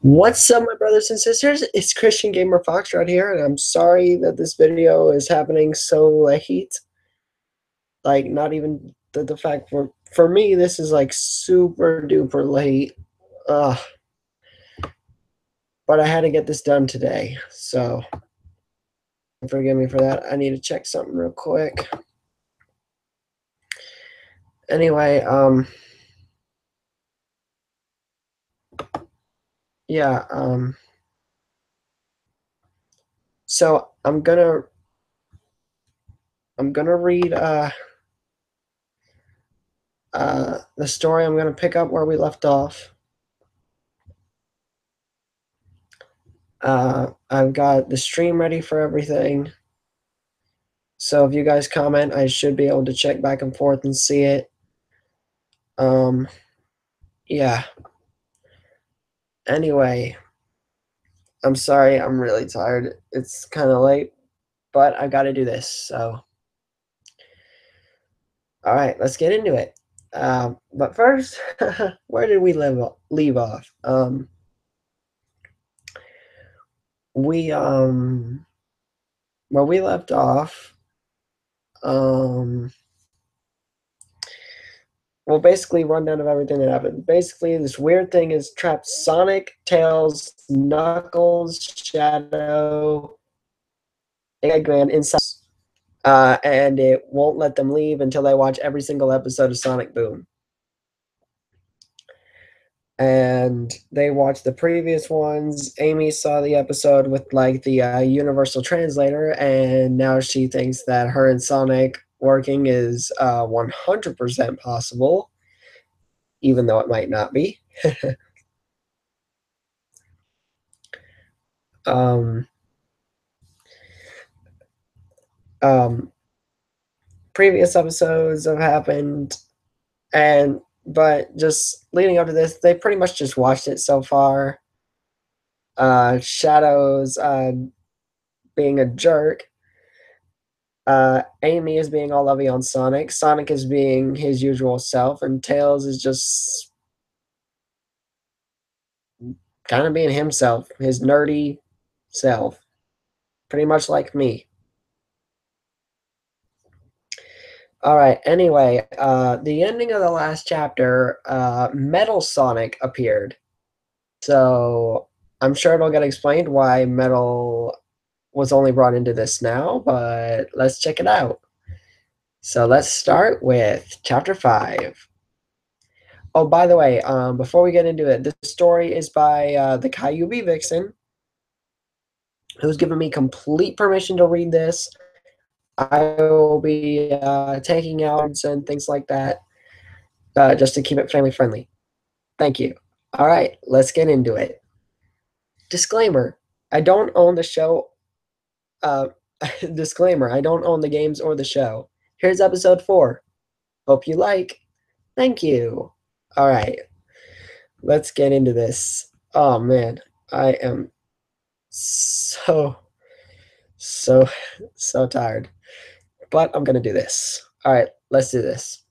What's up, my brothers and sisters? It's Christian Gamer Fox right here, and I'm sorry that this video is happening so late. Like, not even the fact for me, this is like super duper late. Ugh. But I had to get this done today, so forgive me for that. I need to check something real quick. Anyway, yeah, so I'm gonna read the story. I'm gonna pick up where we left off. I've got the stream ready for everything. So if you guys comment, I should be able to check back and forth and see it. Yeah. Anyway, I'm sorry, I'm really tired. It's kind of late, but I got to do this. So, all right, let's get into it. But first, where did we leave off? Where we left off, well, basically, rundown of everything that happened. Basically, this weird thing is trapped Sonic, Tails, Knuckles, Shadow, Eggman inside, and it won't let them leave until they watch every single episode of Sonic Boom. And they watched the previous ones. Amy saw the episode with like the universal translator, and now she thinks that her and Sonic working is 100% possible, even though it might not be. Previous episodes have happened, but just leading up to this, they pretty much just watched it so far. Shadow's being a jerk. Amy is being all lovey on Sonic. Sonic is being his usual self, and Tails is just kind of being himself, his nerdy self, pretty much like me. All right, anyway, the ending of the last chapter, Metal Sonic appeared. So I'm sure it'll get explained why Metal was only brought into this now, but let's check it out. So let's start with chapter 5. Oh, by the way, before we get into it, this story is by the Kyubi Vixen, who's given me complete permission to read this. I will be taking out and things like that, just to keep it family friendly. Thank you. All right, let's get into it. Disclaimer: I don't own the show. Disclaimer: I don't own the games or the show. Here's episode 4. Hope you like. Thank you. All right, let's get into this. Oh man, I am so tired. But I'm gonna do this. All right, let's do this.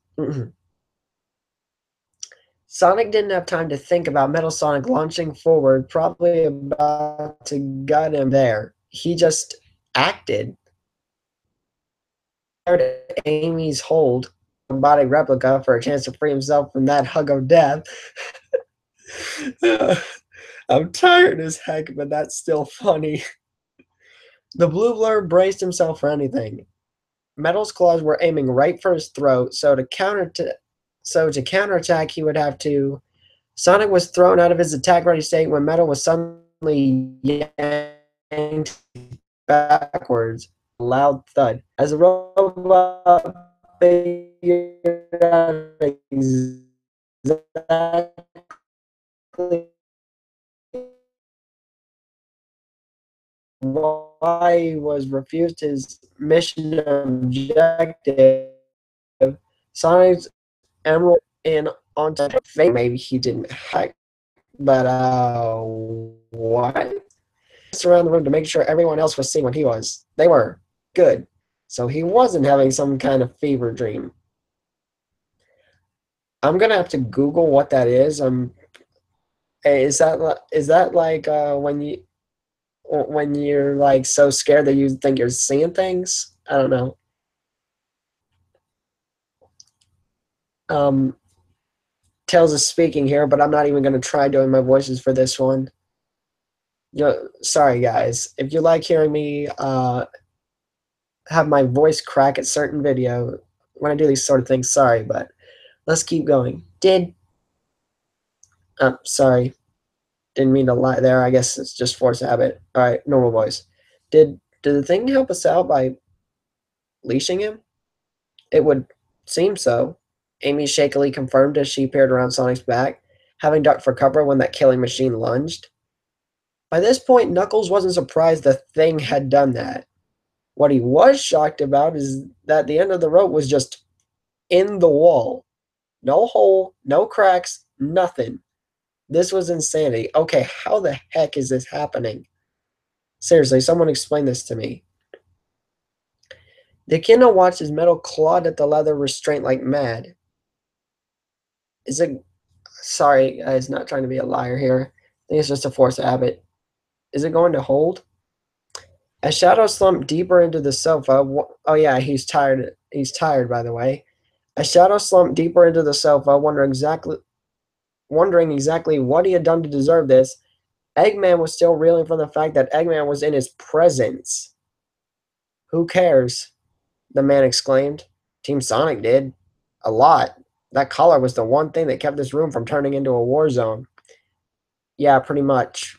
Sonic didn't have time to think about Metal Sonic launching forward, probably about to gut him there. He just acted. Amy's hold, robotic replica, for a chance to free himself from that hug of death. I'm tired as heck, but that's still funny. The blue blur braced himself for anything. Metal's claws were aiming right for his throat, so to counterattack, he would have to. Sonic was thrown out of his attack-ready state when Metal was suddenly yanked backwards. A loud thud. As the robot figured out exactly why he was refused his mission objective, Sonic's emerald in onto fate. Maybe he didn't hack, but what? Around the room to make sure everyone else was seeing what he was. They were. Good. So he wasn't having some kind of fever dream. I'm gonna have to Google what that is. Hey, is that like when you're like so scared that you think you're seeing things? I don't know. Um, Tails is speaking here, but I'm not even going to try doing my voices for this one. Sorry guys. If you like hearing me have my voice crack at certain video when I do these sort of things, sorry, but let's keep going. Sorry, didn't mean to lie there. I guess it's just force habit. All right, normal voice. Did the thing help us out by leashing him? It would seem so. Amy shakily confirmed as she peered around Sonic's back, having ducked for cover when that killing machine lunged. By this point, Knuckles wasn't surprised the thing had done that. What he was shocked about is that the end of the rope was just in the wall. No hole, no cracks, nothing. This was insanity. Okay, how the heck is this happening? Seriously, someone explain this to me. The Echidna watched his metal clawed at the leather restraint like mad. Is it... Sorry, guys, not trying to be a liar here. I think it's just a force of habit. Is it going to hold? As Shadow slumped deeper into the sofa... Oh yeah, he's tired. He's tired, by the way. As Shadow slumped deeper into the sofa, wondering exactly what he had done to deserve this, Eggman was still reeling from the fact that Eggman was in his presence. Who cares? The man exclaimed. Team Sonic did. A lot. That collar was the one thing that kept this room from turning into a war zone. Yeah, pretty much.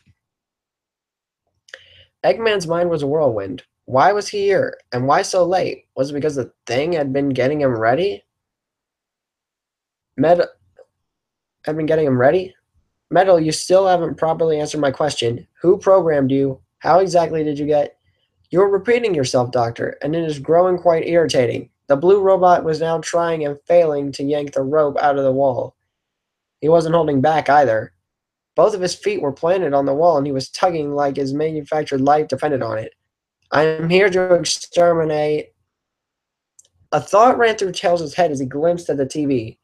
Eggman's mind was a whirlwind. Why was he here? And why so late? Was it because the thing had been getting him ready? Med had been getting him ready? Metal, you still haven't properly answered my question. Who programmed you? How exactly did you get... You're repeating yourself, Doctor, and it is growing quite irritating. The blue robot was now trying and failing to yank the rope out of the wall. He wasn't holding back either. Both of his feet were planted on the wall, and he was tugging like his manufactured life depended on it. I am here to exterminate... A thought ran through Tails' head as he glimpsed at the TV.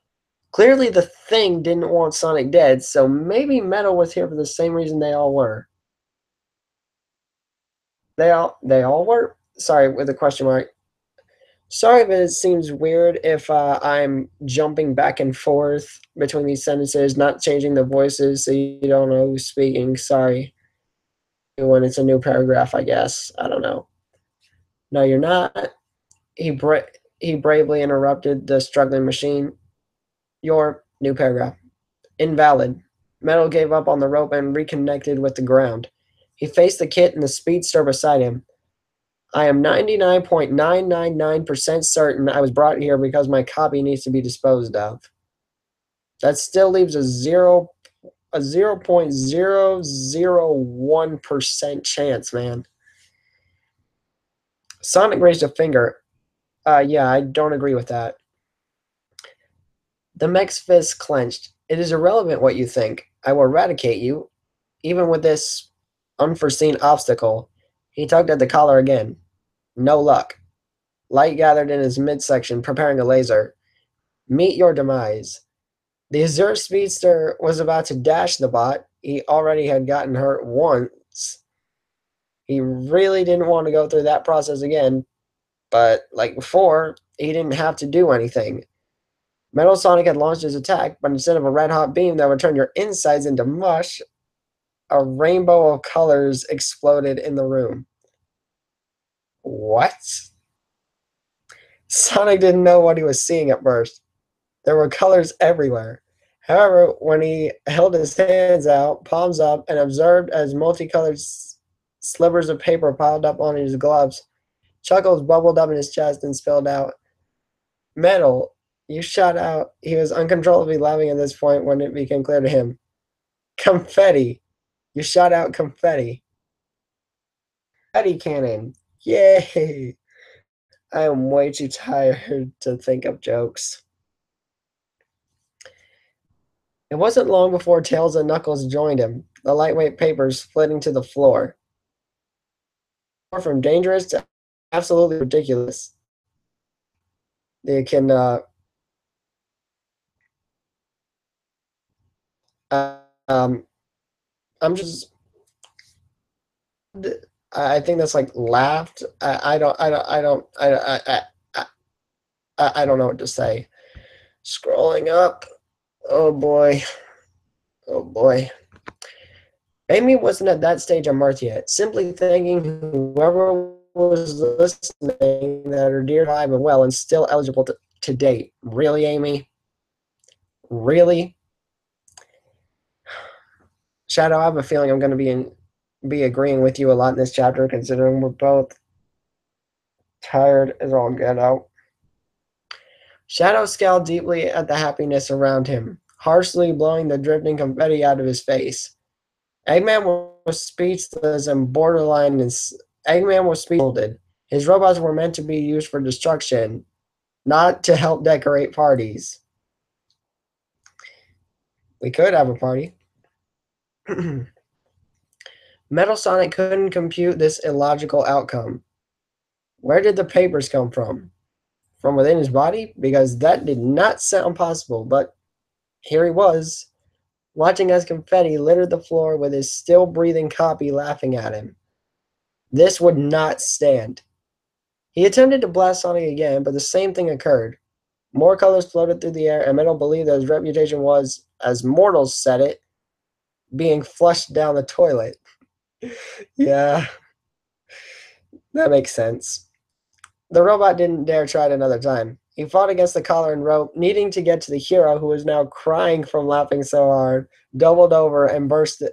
Clearly the thing didn't want Sonic dead, so maybe Metal was here for the same reason they all were. They all were? Sorry, with a question mark. Sorry if it seems weird if I'm jumping back and forth between these sentences, not changing the voices so you don't know who's speaking. Sorry. When it's a new paragraph, I guess. I don't know. No, you're not. He bra- he bravely interrupted the struggling machine. Your new paragraph. Invalid. Metal gave up on the rope and reconnected with the ground. He faced the kit and the speedster beside him. I am 99.999% certain I was brought here because my copy needs to be disposed of. That still leaves a 0.001% chance, man. Sonic raised a finger. Yeah, I don't agree with that. The mech's fist clenched. It is irrelevant what you think. I will eradicate you, even with this unforeseen obstacle. He tugged at the collar again. No luck. Light gathered in his midsection, preparing a laser. Meet your demise. The Azure Speedster was about to dash the bot. He already had gotten hurt once. He really didn't want to go through that process again, but like before, he didn't have to do anything. Metal Sonic had launched his attack, but instead of a red-hot beam that would turn your insides into mush, a rainbow of colors exploded in the room. What? Sonic didn't know what he was seeing at first. There were colors everywhere. However, when he held his hands out, palms up, and observed as multicolored slivers of paper piled up on his gloves, chuckles bubbled up in his chest and spilled out. Metal, you shot out. He was uncontrollably laughing at this point when it became clear to him. Confetti. You shot out confetti. Confetti cannon. Yay. I am way too tired to think of jokes. It wasn't long before Tails and Knuckles joined him, the lightweight papers flitting to the floor. From dangerous to absolutely ridiculous. They can um I'm just. I think that's like laughed. I don't know what to say. Scrolling up. Oh boy. Oh boy. Amy wasn't at that stage of mirth yet, simply thanking whoever was listening that her dear alive and well and still eligible to date. Really, Amy? Really? Shadow, I have a feeling I'm going to be agreeing with you a lot in this chapter, considering we're both tired as all get out. Shadow scowled deeply at the happiness around him, harshly blowing the drifting confetti out of his face. Eggman was speechless and borderline. Eggman was speechless. His robots were meant to be used for destruction, not to help decorate parties. We could have a party. Metal Sonic couldn't compute this illogical outcome. Where did the papers come from? From within his body? Because that did not sound possible, but here he was, watching as confetti littered the floor with his still breathing copy laughing at him. This would not stand. He attempted to blast Sonic again, but the same thing occurred. More colors floated through the air, and Metal believed that his reputation was, as mortals said it, being flushed down the toilet. Yeah, that makes sense. The robot didn't dare try it another time. He fought against the collar and rope, needing to get to the hero who was now crying from laughing so hard, doubled over and busting,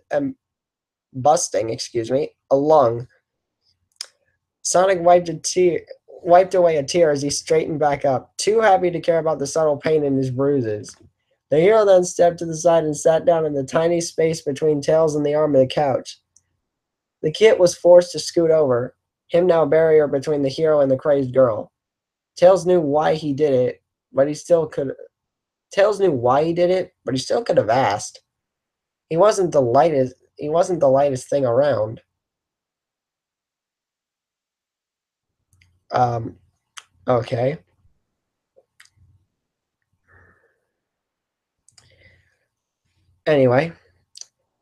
a lung. Sonic wiped away a tear as he straightened back up, too happy to care about the subtle pain in his bruises. The hero then stepped to the side and sat down in the tiny space between Tails and the arm of the couch. The kid was forced to scoot over, him now a barrier between the hero and the crazed girl. Tails knew why he did it, but he still could. Tails knew why he did it, but he still could have asked. He wasn't the lightest. He wasn't the lightest thing around. Um. Okay. Anyway,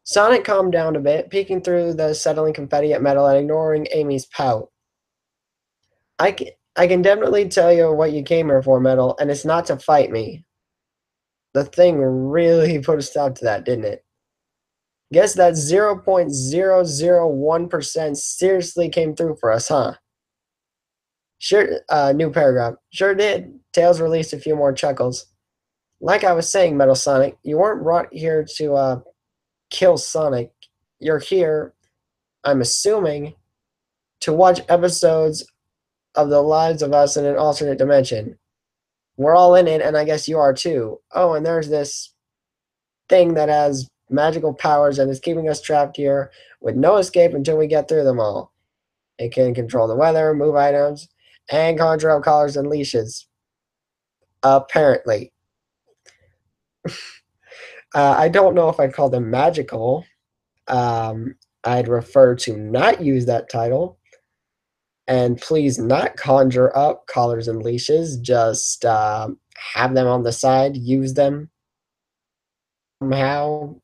Sonic calmed down a bit, peeking through the settling confetti at Metal and ignoring Amy's pout. I can definitely tell you what you came here for, Metal, and it's not to fight me. The thing really put a stop to that, didn't it? Guess that 0.001% seriously came through for us, huh? Sure, new paragraph. Sure did. Tails released a few more chuckles. Like I was saying, Metal Sonic, you weren't brought here to kill Sonic. You're here, I'm assuming, to watch episodes of the lives of us in an alternate dimension. We're all in it, and I guess you are too. Oh, and there's this thing that has magical powers and is keeping us trapped here with no escape until we get through them all. It can control the weather, move items, and conjure up collars and leashes. Apparently. I don't know if I'd call them magical. I'd refer to not use that title. And please not conjure up collars and leashes. Just have them on the side, use them somehow.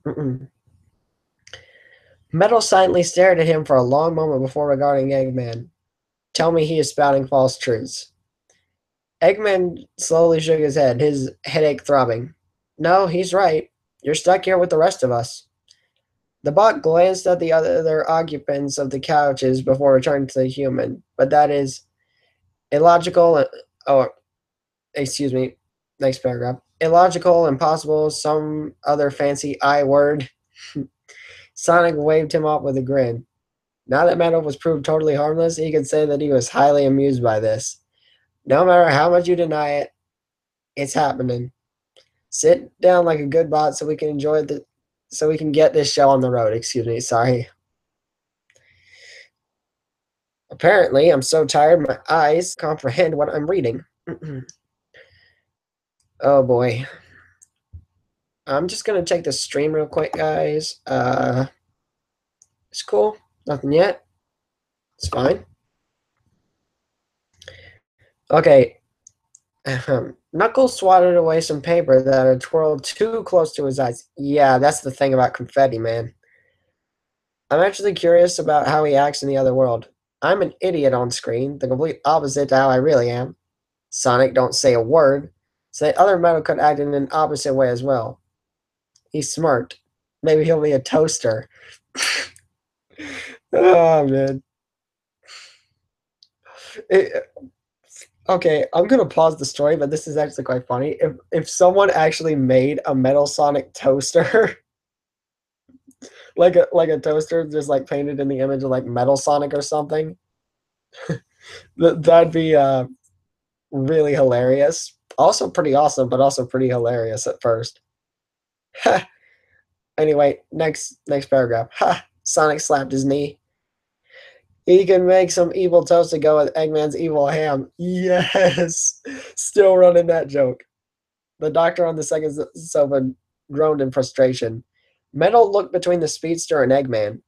Mm-mm. Metal silently stared at him for a long moment before regarding Eggman. Tell me he is spouting false truths. Eggman slowly shook his head, his headache throbbing. No, he's right. You're stuck here with the rest of us. The bot glanced at the other occupants of the couches before returning to the human, but that is illogical. Oh, excuse me. Next paragraph. Illogical, impossible, some other fancy I word. Sonic waved him off with a grin. Now that Metal was proved totally harmless, he could say that he was highly amused by this. No matter how much you deny it, it's happening. Sit down like a good bot so we can so we can get this show on the road. Excuse me, sorry. Apparently, I'm so tired my eyes comprehend what I'm reading. Oh boy. I'm just gonna take the stream real quick, guys. It's cool. Nothing yet. It's fine. Okay. Knuckles swatted away some paper that had twirled too close to his eyes. Yeah, that's the thing about confetti, man. I'm actually curious about how he acts in the other world. I'm an idiot on screen, the complete opposite to how I really am. Sonic don't say a word, so the other metal could act in an opposite way as well. He's smart. Maybe he'll be a toaster. Oh man. It, okay, I'm gonna pause the story, but this is actually quite funny. If someone actually made a Metal Sonic toaster, like a toaster, just like painted in the image of like Metal Sonic or something, that'd be really hilarious. Also pretty awesome, but also pretty hilarious at first. Anyway, next paragraph. Ha! Sonic slapped his knee. He can make some evil toast to go with Eggman's evil ham. Yes! Still running that joke. The doctor on the second sofa groaned in frustration. Metal looked between the speedster and Eggman.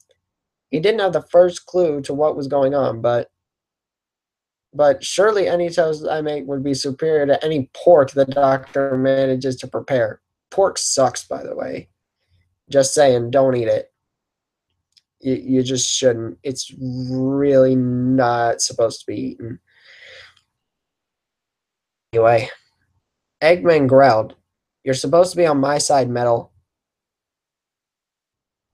He didn't have the first clue to what was going on, but surely any toast I make would be superior to any pork the doctor manages to prepare. Pork sucks, by the way. Just saying, don't eat it. You just shouldn't. It's really not supposed to be eaten. Anyway, Eggman growled, "You're supposed to be on my side, Metal."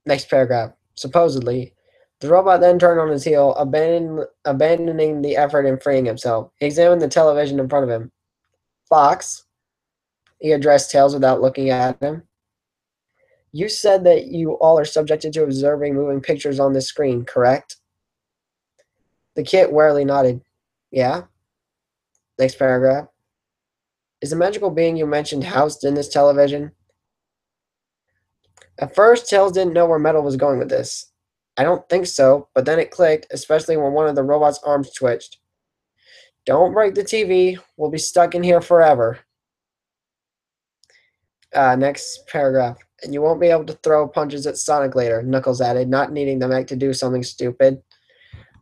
Next paragraph. Supposedly, the robot then turned on his heel, abandoning the effort in freeing himself. He examined the television in front of him. "Fox," he addressed Tails without looking at him. "You said that you all are subjected to observing moving pictures on this screen, correct?" The kid warily nodded. "Yeah." Next paragraph. "Is the magical being you mentioned housed in this television?" At first, Tails didn't know where Metal was going with this. "I don't think so, but then it clicked, especially when one of the robot's arms twitched. Don't break the TV. We'll be stuck in here forever." Next paragraph. "And you won't be able to throw punches at Sonic later," Knuckles added, not needing the mech to do something stupid.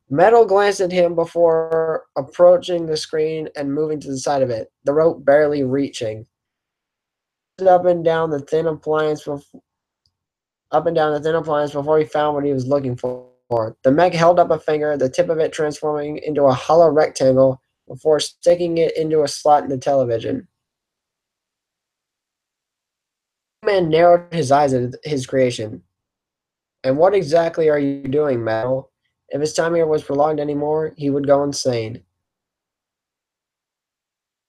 Metal glanced at him before approaching the screen and moving to the side of it, the rope barely reaching. Up and down the thin appliance before he found what he was looking for. The mech held up a finger, the tip of it transforming into a hollow rectangle before sticking it into a slot in the television. The man narrowed his eyes at his creation. "And what exactly are you doing, Metal?" If his time here was prolonged anymore, he would go insane. If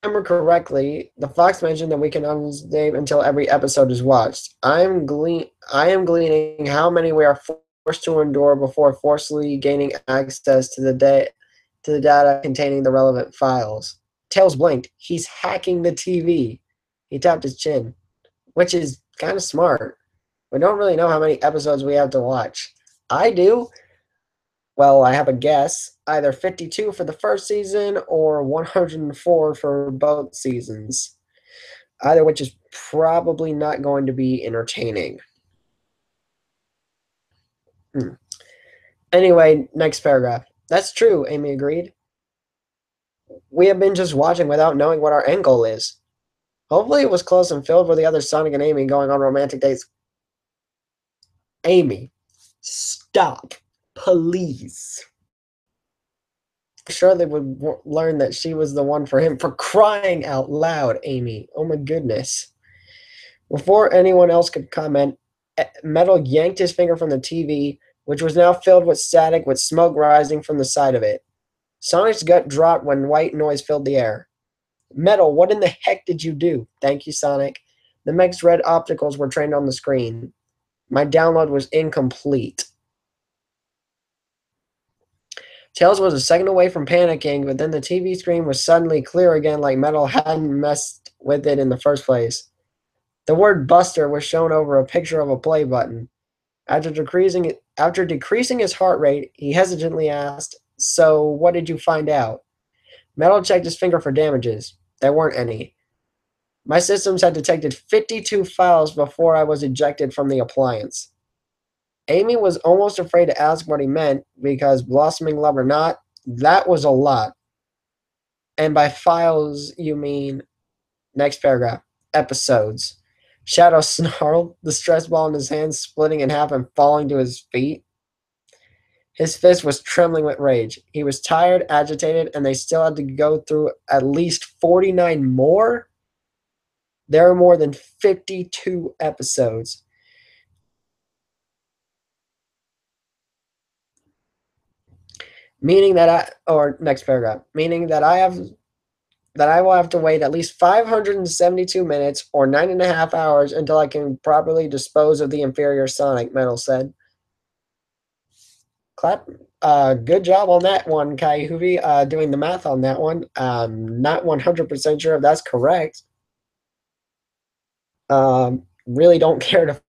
I remember correctly, the Fox mentioned that we can unsave until every episode is watched. I am gleaning how many we are forced to endure before forcibly gaining access to the data containing the relevant files. Tails blinked. He's hacking the TV. He tapped his chin, which is kind of smart. We don't really know how many episodes we have to watch. I do. Well, I have a guess. Either 52 for the first season or 104 for both seasons. Either which is probably not going to be entertaining. Anyway, next paragraph. "That's true," Amy agreed. "We have been just watching without knowing what our end goal is. Hopefully it was close and filled with the other Sonic and Amy going on romantic dates." Amy, stop. Please. Sure they would learn that she was the one for him. For crying out loud, Amy. Oh my goodness. Before anyone else could comment, Metal yanked his finger from the TV, which was now filled with static with smoke rising from the side of it. Sonic's gut dropped when white noise filled the air. "Metal, what in the heck did you do?" "Thank you, Sonic." The mech's red opticals were trained on the screen. "My download was incomplete." Tails was a second away from panicking, but then the TV screen was suddenly clear again like Metal hadn't messed with it in the first place. The word Buster was shown over a picture of a play button. After decreasing his heart rate, he hesitantly asked, "So, what did you find out?" Metal checked his finger for damages. There weren't any. "My systems had detected 52 files before I was ejected from the appliance." Amy was almost afraid to ask what he meant because, blossoming love or not, that was a lot. "And by files, you mean?" Next paragraph. Episodes. Shadow snarled, the stress ball in his hand splitting in half and falling to his feet. His fist was trembling with rage. He was tired, agitated, and they still had to go through at least 49 more? There are more than 52 episodes. Meaning that next paragraph, meaning that I will have to wait at least 572 minutes or 9.5 hours until I can properly dispose of the inferior Sonic, Metal said. Clap. Good job on that one, Kai Huvi, doing the math on that one. Not 100% sure if that's correct. Really don't care to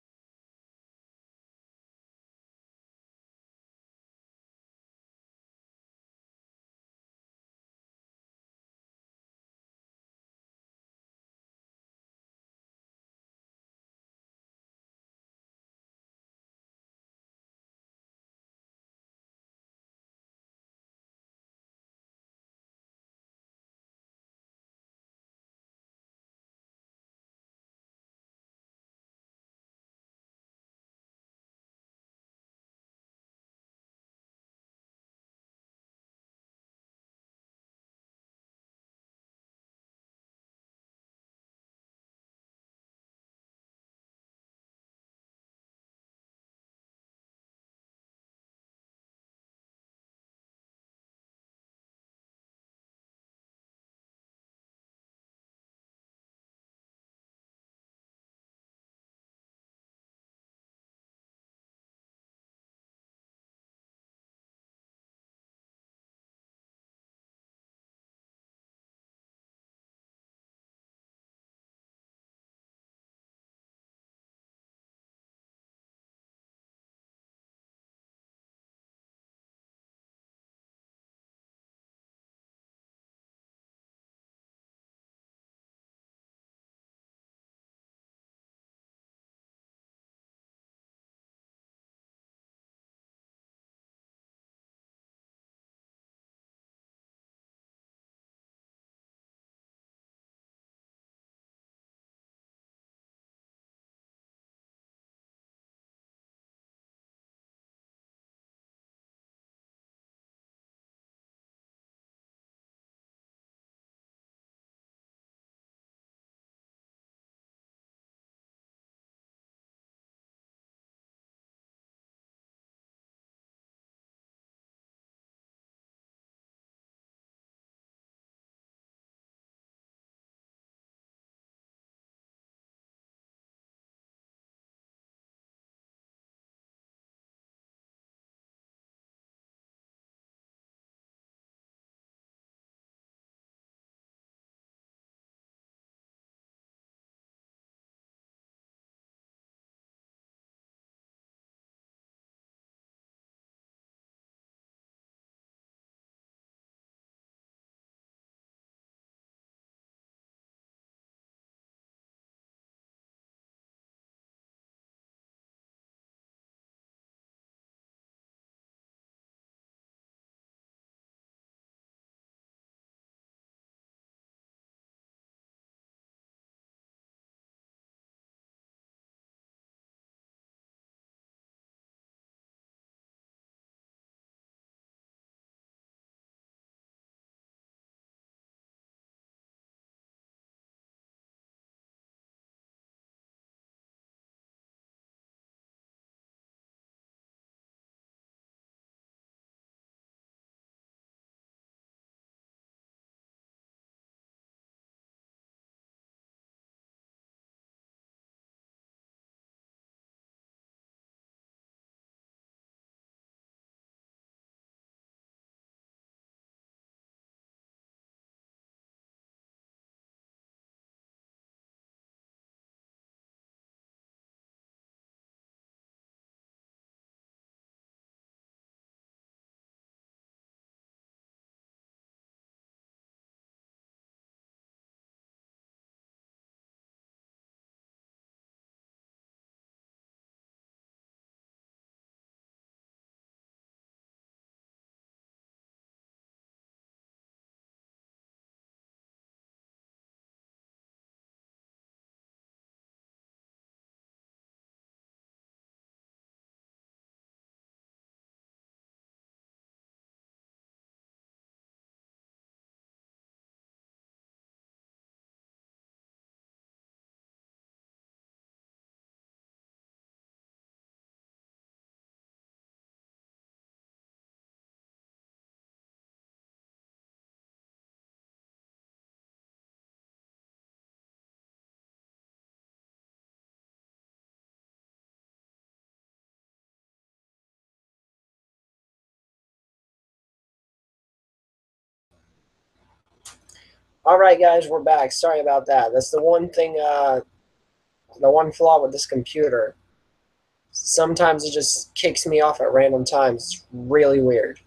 Alright guys, we're back. Sorry about that. That's the one thing, the one flaw with this computer. Sometimes it just kicks me off at random times. It's really weird.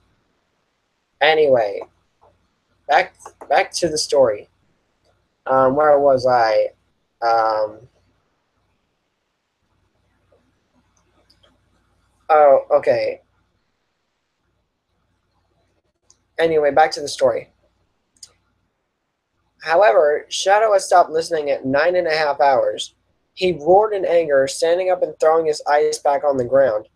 Anyway, back back to the story. Where was I? Oh, okay. Anyway, back to the story. However, Shadow had stopped listening at 9.5 hours. He roared in anger, standing up and throwing his ice pack on the ground.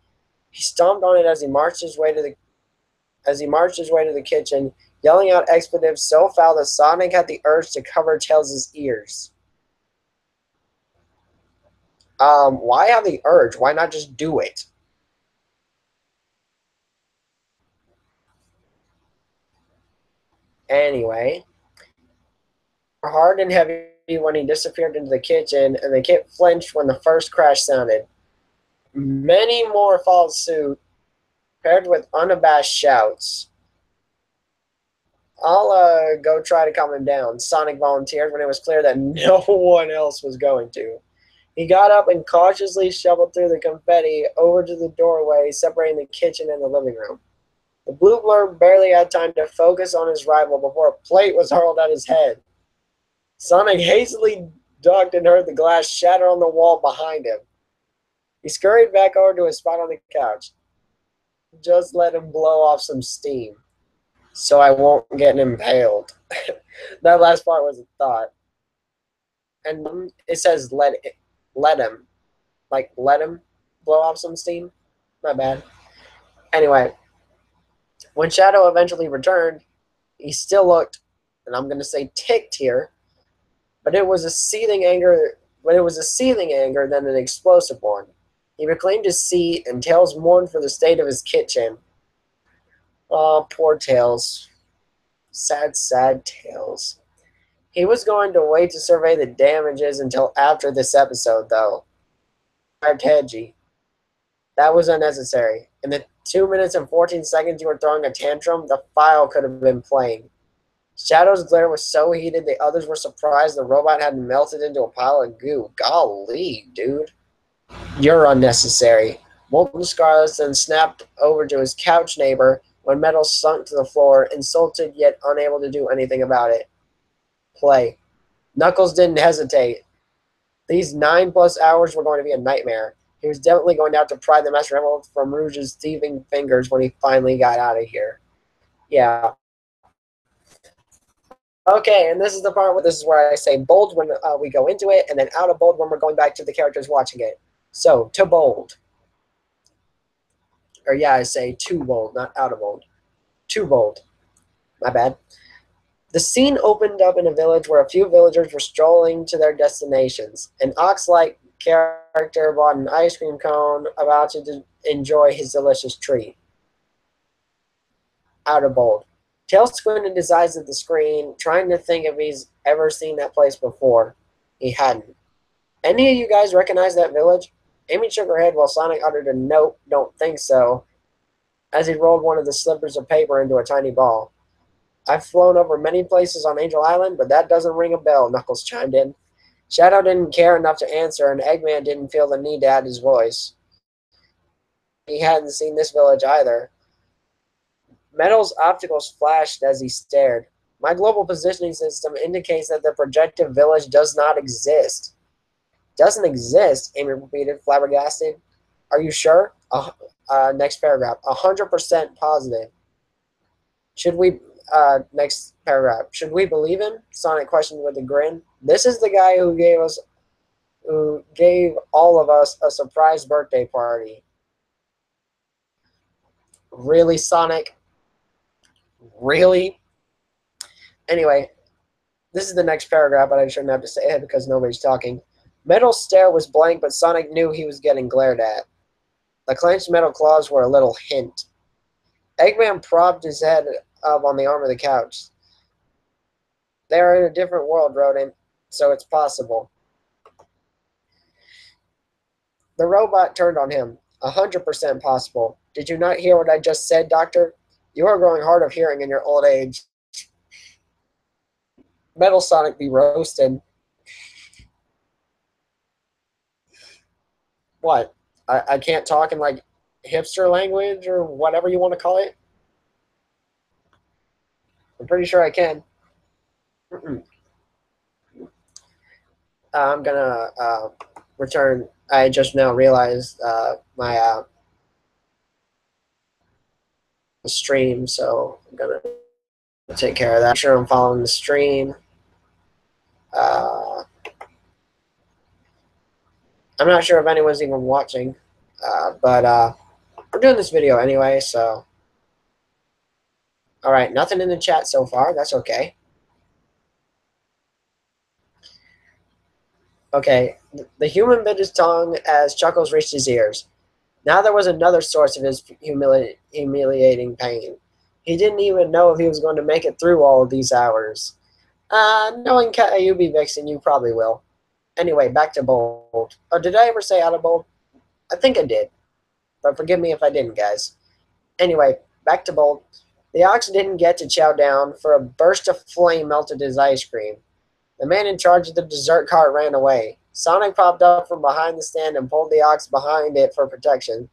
He stomped on it as he marched his way to the kitchen, yelling out expletives so foul that Sonic had the urge to cover Tails' ears. Why have the urge? Why not just do it? Anyway, hard and heavy when he disappeared into the kitchen, and the kid flinched when the first crash sounded. Many more followed suit, paired with unabashed shouts. I'll go try to calm him down, Sonic volunteered when it was clear that no one else was going to. He got up and cautiously shoveled through the confetti over to the doorway separating the kitchen and the living room. The blue blurb barely had time to focus on his rival before a plate was hurled at his head. Sonic hastily ducked and heard the glass shatter on the wall behind him. He scurried back over to his spot on the couch. Just let him blow off some steam, so I won't get impaled. That last part was a thought. And it says let him. Like, let him blow off some steam. Not bad. Anyway, when Shadow eventually returned, he still looked, and I'm going to say ticked here, but it was a seething anger. But it was a seething anger than an explosive one. He reclaimed his seat, and Tails mourned for the state of his kitchen. Oh, poor Tails. Sad, sad Tails. He was going to wait to survey the damages until after this episode, though. Hedgie. That was unnecessary. In the 2 minutes and 14 seconds you were throwing a tantrum, the file could have been playing. Shadow's glare was so heated the others were surprised the robot had melted into a pile of goo. Golly, dude. You're unnecessary. Molten Scarlet then snapped over to his couch neighbor when Metal sunk to the floor, insulted yet unable to do anything about it. Play. Knuckles didn't hesitate. These 9+ hours were going to be a nightmare. He was definitely going to have to pry the Master Emerald from Rouge's thieving fingers when he finally got out of here. Yeah. Okay, and this is the part where this is where I say bold when we go into it, and then out of bold when we're going back to the characters watching it. So, to bold. Or yeah, I say too bold, not out of bold. Too bold. My bad. The scene opened up in a village where a few villagers were strolling to their destinations. An ox-like character bought an ice cream cone, about to enjoy his delicious treat. Out of bold. Tails squinted his eyes at the screen, trying to think if he's ever seen that place before. He hadn't. Any of you guys recognize that village? Amy shook her head while Sonic uttered a nope, don't think so, as he rolled one of the slippers of paper into a tiny ball. I've flown over many places on Angel Island, but that doesn't ring a bell, Knuckles chimed in. Shadow didn't care enough to answer, and Eggman didn't feel the need to add his voice. He hadn't seen this village either. Metal's opticals flashed as he stared. My global positioning system indicates that the projected village does not exist. Doesn't exist, Amy repeated, flabbergasted. Are you sure? Next paragraph. 100% positive. Should we, next paragraph. Should we believe him? Sonic questioned with a grin. This is the guy who gave all of us a surprise birthday party. Really, Sonic? Really? Anyway, this is the next paragraph, but I shouldn't have to say it because nobody's talking. Metal's stare was blank, but Sonic knew he was getting glared at. The clenched metal claws were a little hint. Eggman propped his head up on the arm of the couch. They're in a different world, Rodent, so it's possible. The robot turned on him. 100% possible. Did you not hear what I just said, Doctor? You are growing hard of hearing in your old age. Metal Sonic be roasted. What? I can't talk in like hipster language or whatever you want to call it. I'm pretty sure I can. I'm gonna return. I just now realized my stream, so I'm gonna take care of that. Make sure I'm following the stream. Uh, I'm not sure if anyone's even watching, but we're doing this video anyway, so. Alright, nothing in the chat so far. That's okay. Okay, the human bit his tongue as Chuckles reached his ears. Now there was another source of his humiliating pain. He didn't even know if he was going to make it through all of these hours. Knowing Kyubi Vixen, you probably will. Anyway, back to Bold. Oh, did I ever say out of Bold? I think I did. But forgive me if I didn't, guys. Anyway, back to Bold. The ox didn't get to chow down, for a burst of flame melted his ice cream. The man in charge of the dessert cart ran away. Sonic popped up from behind the stand and pulled the ox behind it for protection.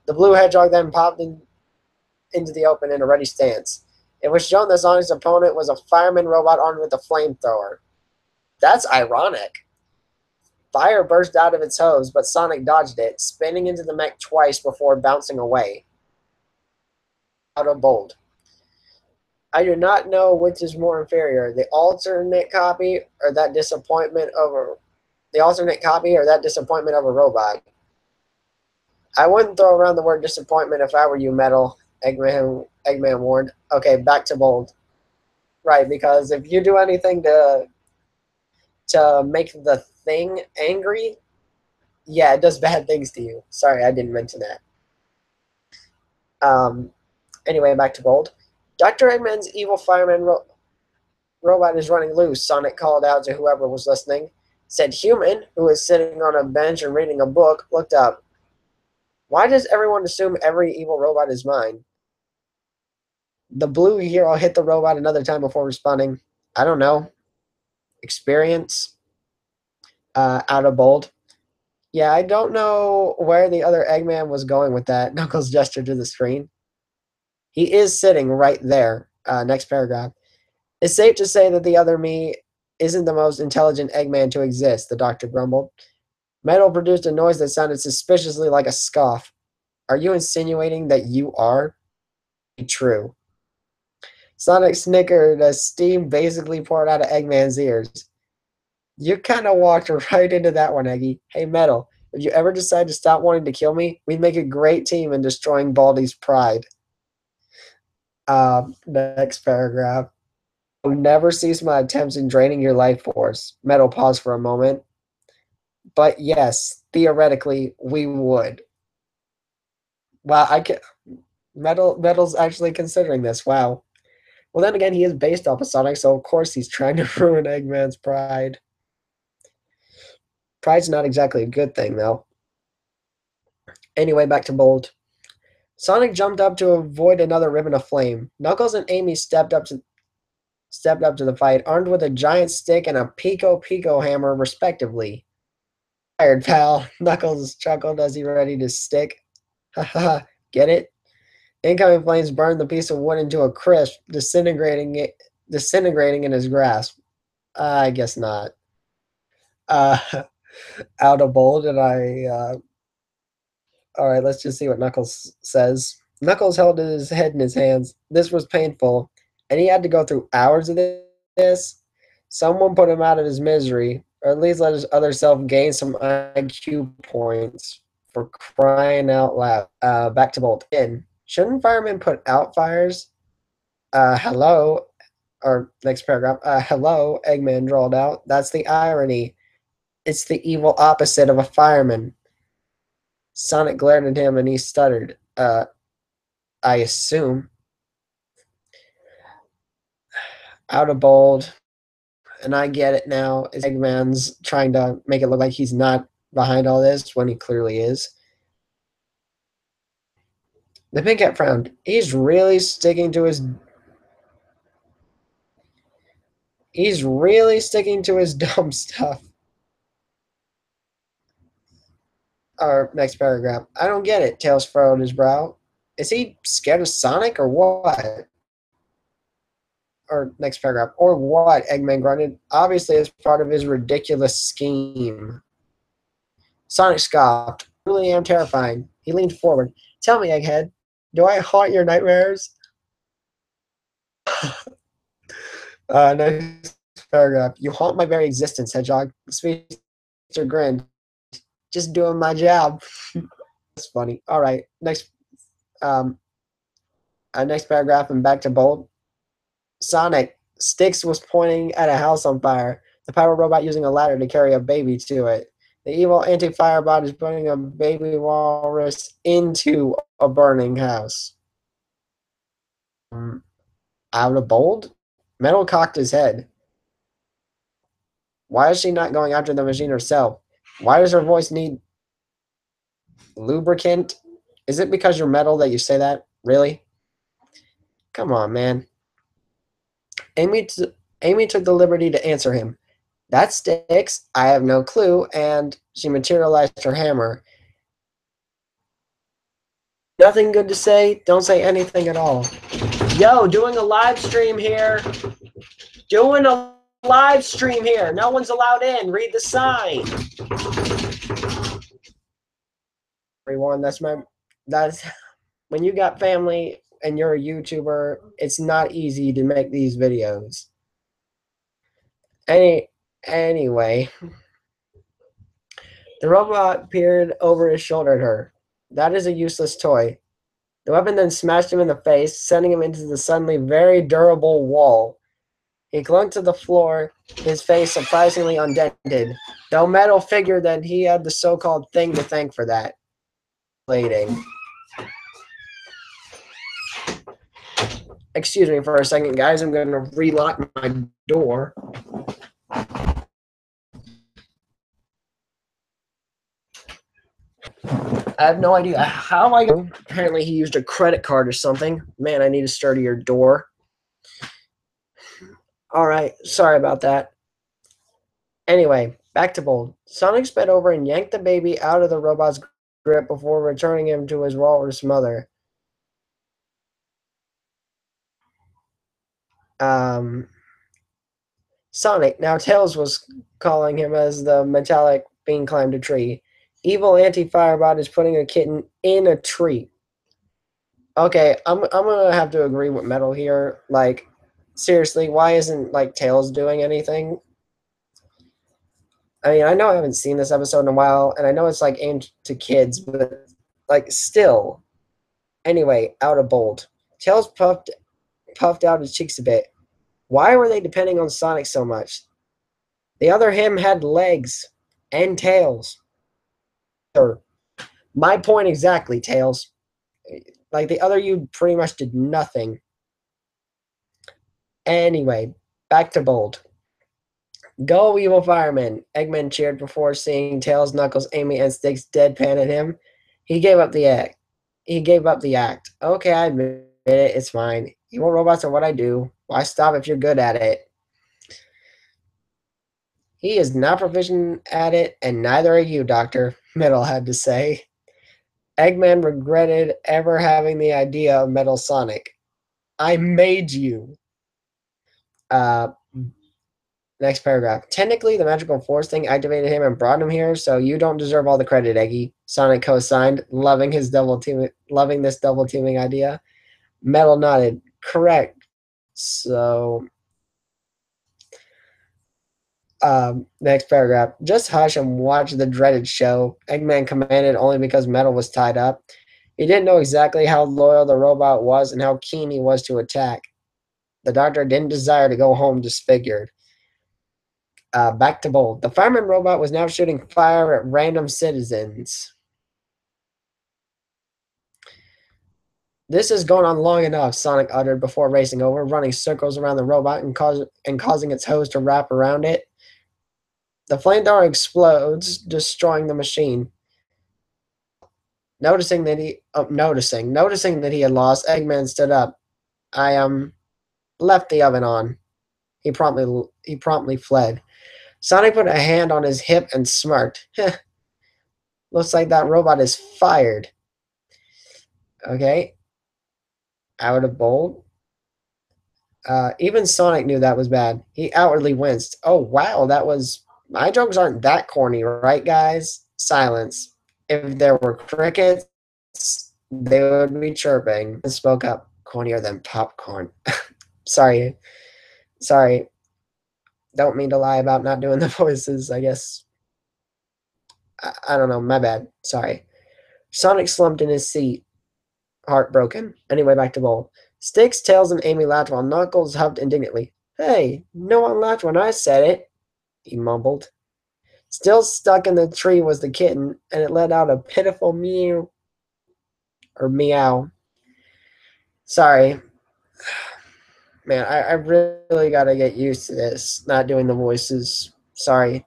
The blue hedgehog then popped into the open in a ready stance. It was shown that Sonic's opponent was a fireman robot armed with a flamethrower. That's ironic. Fire burst out of its hose, but Sonic dodged it, spinning into the mech twice before bouncing away. Out of Bold. I do not know which is more inferior, the alternate copy or that disappointment of a robot. I wouldn't throw around the word disappointment if I were you, Metal. Eggman warned. Okay, back to Bold. Right, because if you do anything to make the thing angry, yeah, it does bad things to you. Sorry, I didn't mention that. Anyway, back to Bold. Dr. Eggman's evil fireman robot is running loose, Sonic called out to whoever was listening. Said Human, who was sitting on a bench and reading a book, looked up. Why does everyone assume every evil robot is mine? The blue hero hit the robot another time before responding. I don't know. Experience. Out of Bold. Yeah, I don't know where the other Eggman was going with that. Knuckles gestured to the screen. He is sitting right there. Next paragraph. It's safe to say that the other me isn't the most intelligent Eggman to exist, the doctor grumbled. Metal produced a noise that sounded suspiciously like a scoff. Are you insinuating that you are? True. Sonic snickered as steam basically poured out of Eggman's ears. You kind of walked right into that one, Eggy. Hey, Metal, if you ever decide to stop wanting to kill me, we'd make a great team in destroying Baldi's pride. Next paragraph. I will never cease my attempts in draining your life force. Metal paused for a moment. But yes, theoretically, we would. Wow, I can. Metal's actually considering this. Wow. Well, then again, he is based off of Sonic, so of course he's trying to ruin Eggman's pride. Pride's not exactly a good thing, though. Anyway, back to Bold. Sonic jumped up to avoid another ribbon of flame. Knuckles and Amy stepped up to the fight, armed with a giant stick and a Pico hammer, respectively. Tired, pal. Knuckles chuckled as he readied his stick. Ha ha, get it? Incoming flames burned the piece of wood into a crisp, disintegrating in his grasp. I guess not. Uh, Out of Bold, and all right, let's just see what Knuckles says. Knuckles held his head in his hands. This was painful, and he had to go through hours of this. Someone put him out of his misery, or at least let his other self gain some IQ points for crying out loud. Back to Bolt. Shouldn't firemen put out fires? Hello, or next paragraph. Hello, Eggman drawled out. That's the irony. It's the evil opposite of a fireman. Sonic glared at him and he stuttered. I assume. Out of Bold. And I get it now. Eggman's trying to make it look like he's not behind all this when he clearly is. The Pink Cat frowned. He's really sticking to his... He's really sticking to his dumb stuff. Or next paragraph. I don't get it, Tails furrowed his brow. Is he scared of Sonic or what? Or next paragraph. Or what? Eggman grunted. Obviously, it's part of his ridiculous scheme. Sonic scoffed. I really am terrifying. He leaned forward. Tell me, Egghead, do I haunt your nightmares? Next paragraph. You haunt my very existence, Hedgehog. The speedster grinned. Just doing my job. That's funny. All right. Um, next paragraph and back to bold. Sonic. Styx was pointing at a house on fire. The pyro robot using a ladder to carry a baby to it. The evil anti-firebot is putting a baby walrus into a burning house. Out of bold? Metal cocked his head. Why is she not going after the machine herself? Why does her voice need lubricant? Is it because you're metal that you say that? Really? Come on, man. Amy took the liberty to answer him. That sticks. I have no clue. And she materialized her hammer. Nothing good to say. Don't say anything at all. Yo, doing a live stream here. Doing a live stream here. No one's allowed in. Read the sign. Everyone, that's when you got family and you're a YouTuber, it's not easy to make these videos. Anyway, the robot peered over his shoulder at her. That is a useless toy. The weapon then smashed him in the face, sending him into the suddenly very durable wall. He clung to the floor, his face surprisingly undented, though Metal figured that he had the so-called thing to thank for that. Plating. Excuse me for a second, guys. I'm going to relock my door. I have no idea how I go. Apparently he used a credit card or something. Man, I need a sturdier door. Alright, sorry about that. Anyway, back to bold. Sonic sped over and yanked the baby out of the robot's grip before returning him to his walrus mother. Sonic, now Tails was calling him as the metallic being climbed a tree. Evil anti-firebot is putting a kitten in a tree. Okay, I'm gonna have to agree with Metal here. Like, seriously, why isn't like Tails doing anything? I mean, I know I haven't seen this episode in a while, and I know it's like aimed to kids, but like still. Anyway, out of bold. Tails puffed out his cheeks a bit. Why were they depending on Sonic so much? The other him had legs and tails. My point exactly, Tails. Like the other you pretty much did nothing. Anyway, back to bold. Go, evil fireman! Eggman cheered before seeing Tails, Knuckles, Amy, and Styx deadpan at him. He gave up the act. Okay, I admit it. It's fine. Evil robots are what I do. Why stop if you're good at it? He is not proficient at it, and neither are you, Doctor, Metal had to say. Eggman regretted ever having the idea of Metal Sonic. I made you. Next paragraph. Technically, the magical force thing activated him and brought him here, so you don't deserve all the credit, Eggy. Sonic co-signed, loving this double teaming idea. Metal nodded. Correct. So, next paragraph. Just hush and watch the dreaded show. Eggman commanded only because Metal was tied up. He didn't know exactly how loyal the robot was and how keen he was to attack. The doctor didn't desire to go home disfigured. Back to bold. The fireman robot was now shooting fire at random citizens. This has gone on long enough, Sonic uttered before racing over, running circles around the robot and causing its hose to wrap around it. The flamethrower explodes, destroying the machine. Noticing that he had lost, Eggman stood up. I left the oven on. He promptly fled. Sonic put a hand on his hip and smirked. Looks like that robot is fired. Okay. Out of bold. Even Sonic knew that was bad. He outwardly winced. Oh, wow, that was... My jokes aren't that corny, right, guys? Silence. If there were crickets, they would be chirping. And spoke up. Cornier than popcorn. Sorry. Sorry. Don't mean to lie about not doing the voices, I guess. I don't know. My bad. Sorry. Sonic slumped in his seat, heartbroken. Anyway, back to Bowl. Sticks, Tails, and Amy laughed while Knuckles huffed indignantly. Hey, no one laughed when I said it, he mumbled. Still stuck in the tree was the kitten, and it let out a pitiful meow. Or meow. Sorry. Man, I really gotta get used to this, not doing the voices. Sorry.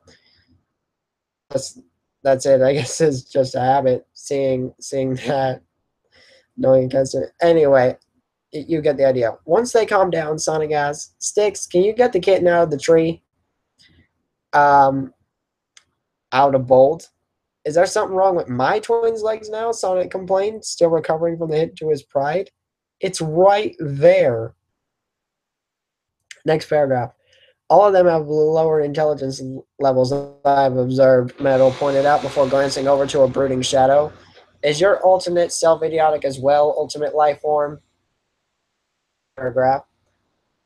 That's it. I guess it's just a habit, seeing that. Knowing it. Anyway, you get the idea. Once they calm down, Sonic asks, Sticks, can you get the kitten out of the tree? Out of Bold. Is there something wrong with my twin's legs now? Sonic complained, still recovering from the hit to his pride. It's right there. Next paragraph. All of them have lower intelligence levels than I've observed, Metal pointed out before glancing over to a brooding shadow. Is your alternate self-idiotic as well, ultimate life form? Paragraph.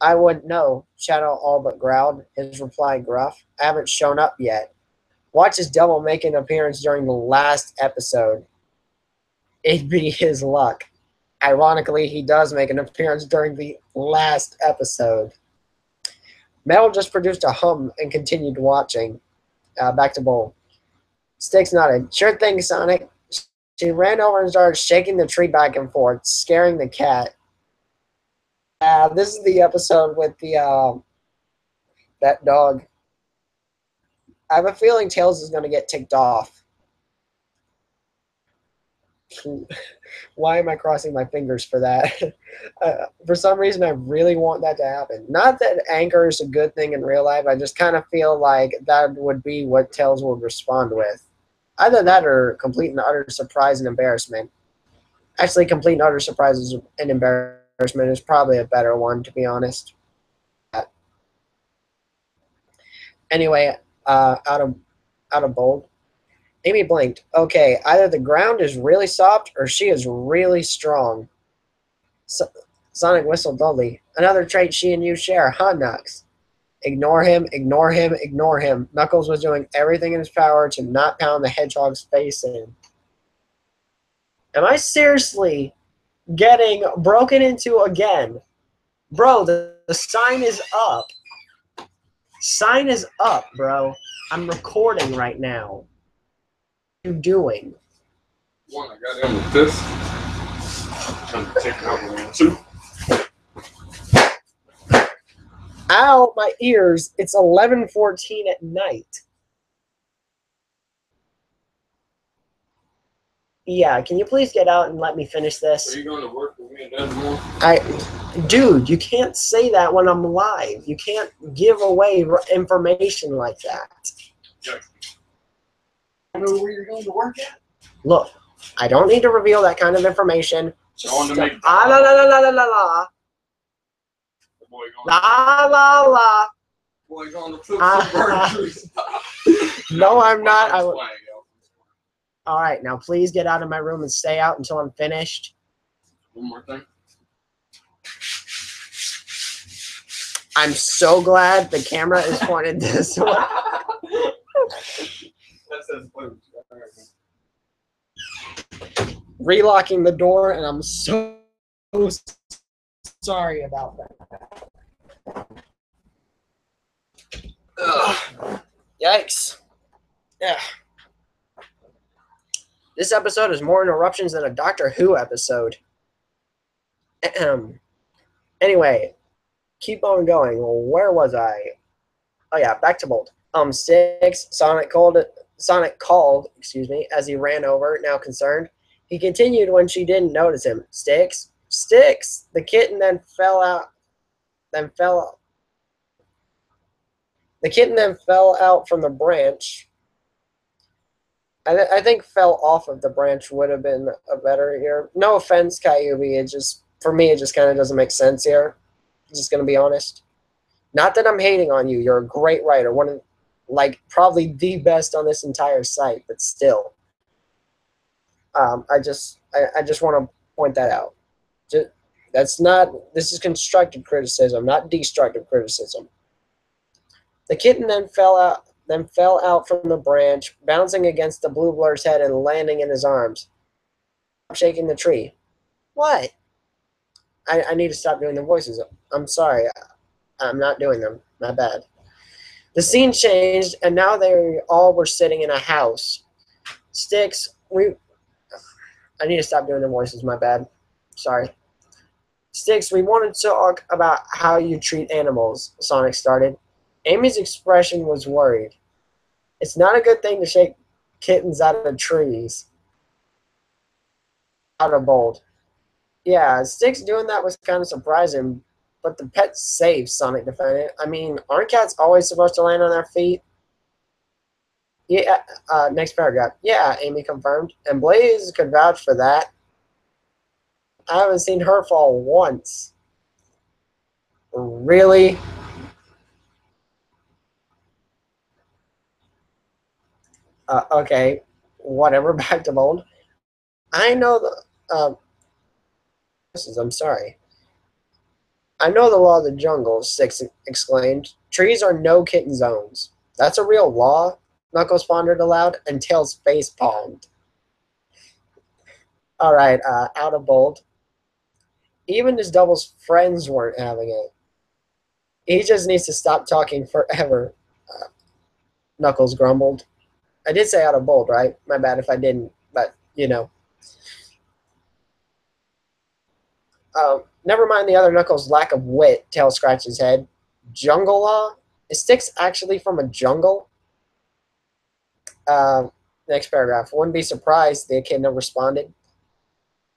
I wouldn't know, Shadow all but growled, his reply gruff. I haven't shown up yet. Watch his double make an appearance during the last episode. It'd be his luck. Ironically, he does make an appearance during the last episode. Metal just produced a hum and continued watching. Back to Bowl. Sticks nodded. Sure thing, Sonic. She ran over and started shaking the tree back and forth, scaring the cat. This is the episode with the that dog. I have a feeling Tails is going to get ticked off. Why am I crossing my fingers for that? For some reason, I really want that to happen. Not that anger is a good thing in real life. I just kind of feel like that would be what Tails would respond with. Either that or complete and utter surprise and embarrassment. Actually, complete and utter surprise and embarrassment is probably a better one, to be honest. Anyway, out of Bold. Amy blinked. Okay, either the ground is really soft or she is really strong. Sonic whistled dully. Another trait she and you share, huh, Knucks? Ignore him, ignore him, ignore him. Knuckles was doing everything in his power to not pound the hedgehog's face in. Am I seriously getting broken into again? Bro, the sign is up. Sign is up, bro. I'm recording right now. What are you doing? One, I got in with this. I'm trying to take out one, too. Ow, my ears. It's 11:14 at night. Yeah, can you please get out and let me finish this? Are you going to work with me and tomorrow? Dude, you can't say that when I'm live. You can't give away information like that. Yeah. I know where you're going to work at? Look, I don't need to reveal that kind of information. Just going to make la la la la la la la. La la la. Boy, going to flip some burgers. No, I'm not. All right, now please get out of my room and stay out until I'm finished. One more thing. I'm so glad the camera is pointed this way. That says boom. Relocking the door, and I'm so sorry about that. Ugh. Yikes. Yeah. This episode is more interruptions than a Doctor Who episode. Anyway, keep on going. Well, where was I? Oh yeah, back to Bolt. Sticks. Sonic called, excuse me, as he ran over, now concerned. He continued when she didn't notice him. Sticks. Sticks. The kitten then fell out. The kitten then fell out from the branch. I think fell off of the branch would have been a better here. No offense, Kyubi. It just, for me, it just kind of doesn't make sense here. Just going to be honest. Not that I'm hating on you. You're a great writer. One of, like, probably the best on this entire site, but still. I just want to point that out. Just, that's not, this is constructive criticism, not destructive criticism. The kitten then fell out from the branch, bouncing against the blue blur's head and landing in his arms, shaking the tree. What? I need to stop doing the voices. I'm sorry. I'm not doing them. My bad. The scene changed, and now they all were sitting in a house. Sticks, I need to stop doing the voices. My bad. Sorry. Sticks, we wanted to talk about how you treat animals, Sonic started. Amy's expression was worried. It's not a good thing to shake kittens out of trees. Out of bold. Yeah, Sticks doing that was kind of surprising, but the pet's safe, Sonic defended. I mean, aren't cats always supposed to land on their feet? Yeah, next paragraph. Yeah, Amy confirmed. And Blaze could vouch for that. I haven't seen her fall once. Really? Okay, whatever, back to bold. I know the, I'm sorry. I know the law of the jungle, Six exclaimed. Trees are no kitten zones. That's a real law, Knuckles pondered aloud, and Tails face palmed. All right, out of bold. Even his double's friends weren't having it. He just needs to stop talking forever, uh, Knuckles grumbled. I did say out of bold, right? My bad if I didn't, but you know. Never mind the other Knuckles' lack of wit, Tails scratched his head. Jungle law? Is Sticks actually from a jungle? Uh, Next paragraph. Wouldn't be surprised, the echidna responded.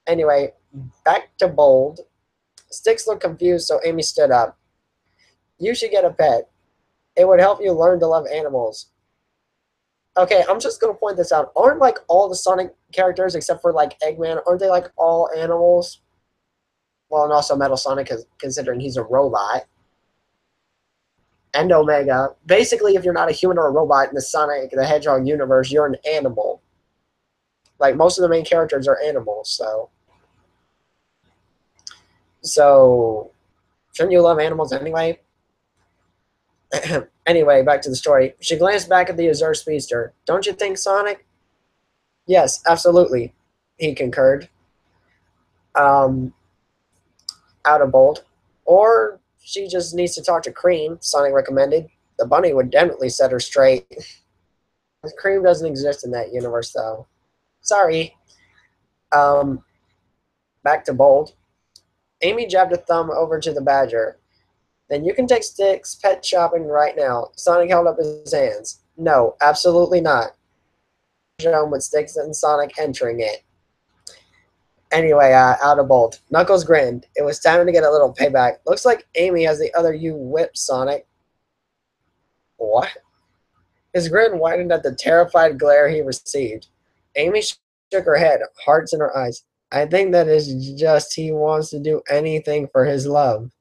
Anyway, back to bold. Sticks looked confused, so Amy stood up. You should get a pet. It would help you learn to love animals. Okay, I'm just gonna point this out. Aren't like all the Sonic characters except for like Eggman, aren't they like all animals? Well, and also Metal Sonic, considering he's a robot. And Omega. Basically, if you're not a human or a robot in the Sonic the Hedgehog universe, you're an animal. Like most of the main characters are animals, so shouldn't you love animals anyway? Anyway, back to the story. She glanced back at the Azure Speedster. Don't you think, Sonic? Yes, absolutely, he concurred. Um, Out of bold. Or she just needs to talk to Cream, Sonic recommended. The bunny would definitely set her straight. Cream doesn't exist in that universe, though. Sorry. Um, Back to bold. Amy jabbed a thumb over to the badger. Then you can take Sticks pet shopping right now. Sonic held up his hands. No, absolutely not. Shown with Sticks and Sonic entering it. Anyway, out of bold. Knuckles grinned. It was time to get a little payback. Looks like Amy has the other you whipped, Sonic. What? His grin widened at the terrified glare he received. Amy shook her head, hearts in her eyes. I think that is just he wants to do anything for his love.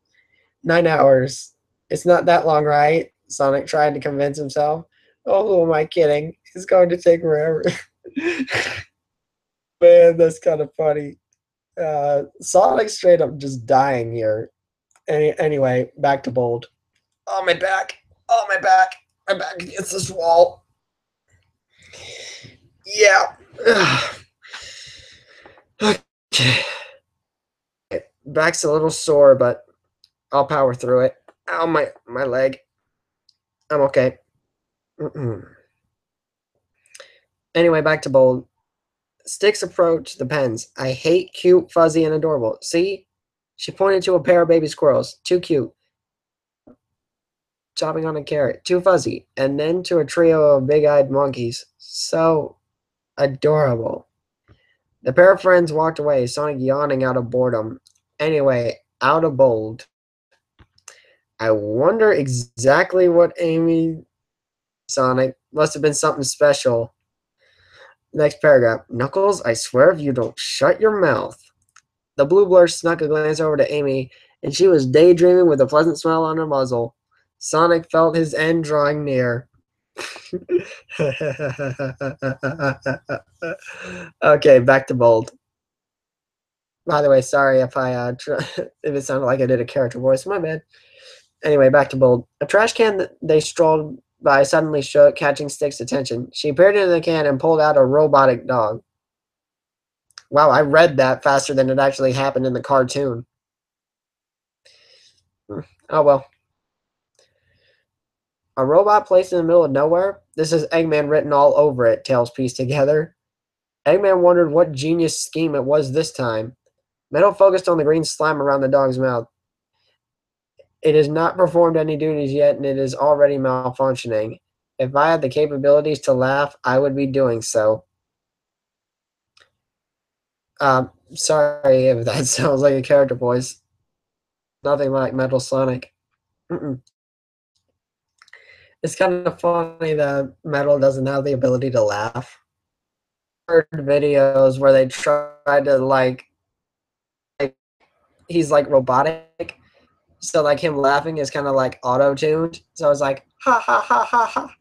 9 hours. It's not that long, right? Sonic tried to convince himself. Oh, who am I kidding? It's going to take forever. Man, that's kind of funny. Sonic straight up just dying here. Anyway, back to bold. Oh, my back. Oh, my back. My back against this wall. Yeah. Okay. Back's a little sore, but I'll power through it. Ow, my leg. I'm okay. Anyway, back to bold. Sticks approached the pens. I hate cute, fuzzy, and adorable. See? She pointed to a pair of baby squirrels. Too cute. Chopping on a carrot. Too fuzzy. And then to a trio of big-eyed monkeys. So adorable. The pair of friends walked away, Sonic yawning out of boredom. Anyway, out of bold. I wonder exactly what Amy Sonic must have been something special. Next paragraph. Knuckles, I swear if you don't shut your mouth. The blue blur snuck a glance over to Amy, and she was daydreaming with a pleasant smile on her muzzle. Sonic felt his end drawing near. Okay, back to bold. By the way, sorry if if it sounded like I did a character voice. My bad. Anyway, back to bold. A trash can that they strolled by suddenly shook, catching Stick's attention. She peered into the can and pulled out a robotic dog. Wow, I read that faster than it actually happened in the cartoon. Oh well. A robot placed in the middle of nowhere? This is Eggman written all over it, Tails pieced together. Eggman wondered what genius scheme it was this time. Metal focused on the green slime around the dog's mouth. It has not performed any duties yet, and it is already malfunctioning. If I had the capabilities to laugh, I would be doing so. Sorry if that sounds like a character voice. Nothing like Metal Sonic. Mm-mm. It's kind of funny that Metal doesn't have the ability to laugh. I've heard videos where they try to like he's like robotic, so like him laughing is kind of like auto tuned. So it's like ha ha ha ha ha.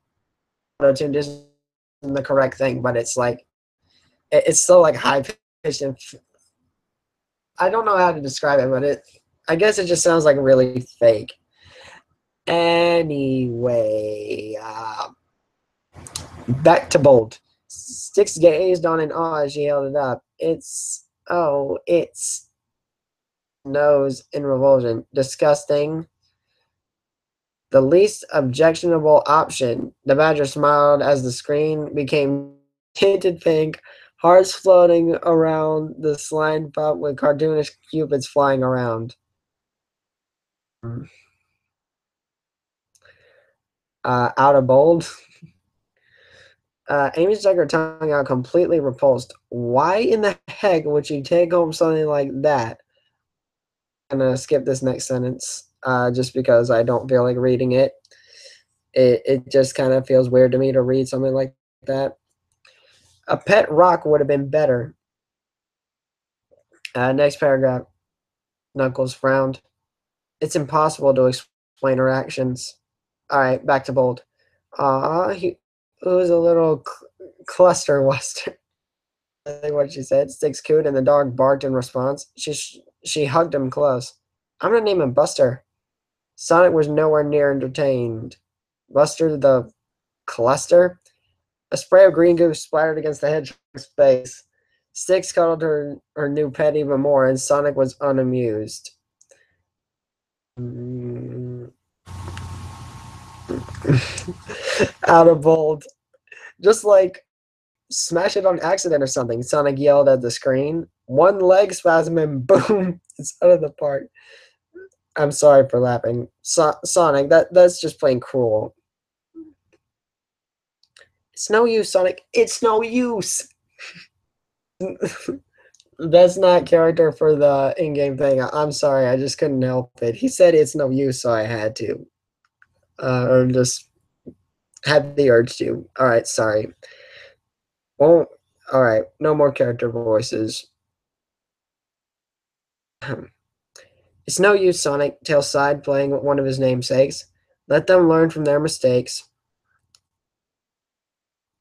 Auto tuned isn't the correct thing, but it's like it's still like high pitched and I don't know how to describe it, but I guess it just sounds like really fake. Anyway, back to bold. Sticks gazed on in awe as she held it up. It's nose in revulsion. Disgusting. The least objectionable option. The badger smiled as the screen became tinted pink, hearts floating around the slime pup with cartoonish cupids flying around. Out of bold. Amy stuck her tongue out, completely repulsed. Why in the heck would she take home something like that? I'm gonna skip this next sentence just because I don't feel like reading it. It just kind of feels weird to me to read something like that. A pet rock would have been better. Next paragraph. Knuckles frowned. It's impossible to explain her actions. All right, back to bold. He was a little cluster western. I think what she said. Sticks cooed and the dog barked in response. She hugged him close. I'm gonna name him Buster. Sonic was nowhere near entertained. Buster the cluster? A spray of green goo splattered against the hedgehog's face. Sticks cuddled her new pet even more, and Sonic was unamused. Out of bold. Just like smash it on accident or something, Sonic yelled at the screen. One leg spasm and boom, it's out of the park. I'm sorry for laughing. Sonic, that's just plain cruel. It's no use, Sonic. It's no use. That's not character for the in-game thing. I'm sorry, I just couldn't help it. He said it's no use, so I had to. Or just had the urge to. All right, sorry. Won't. All right, no more character voices. It's no use, Sonic. Tails sighed, playing with one of his namesakes. Let them learn from their mistakes.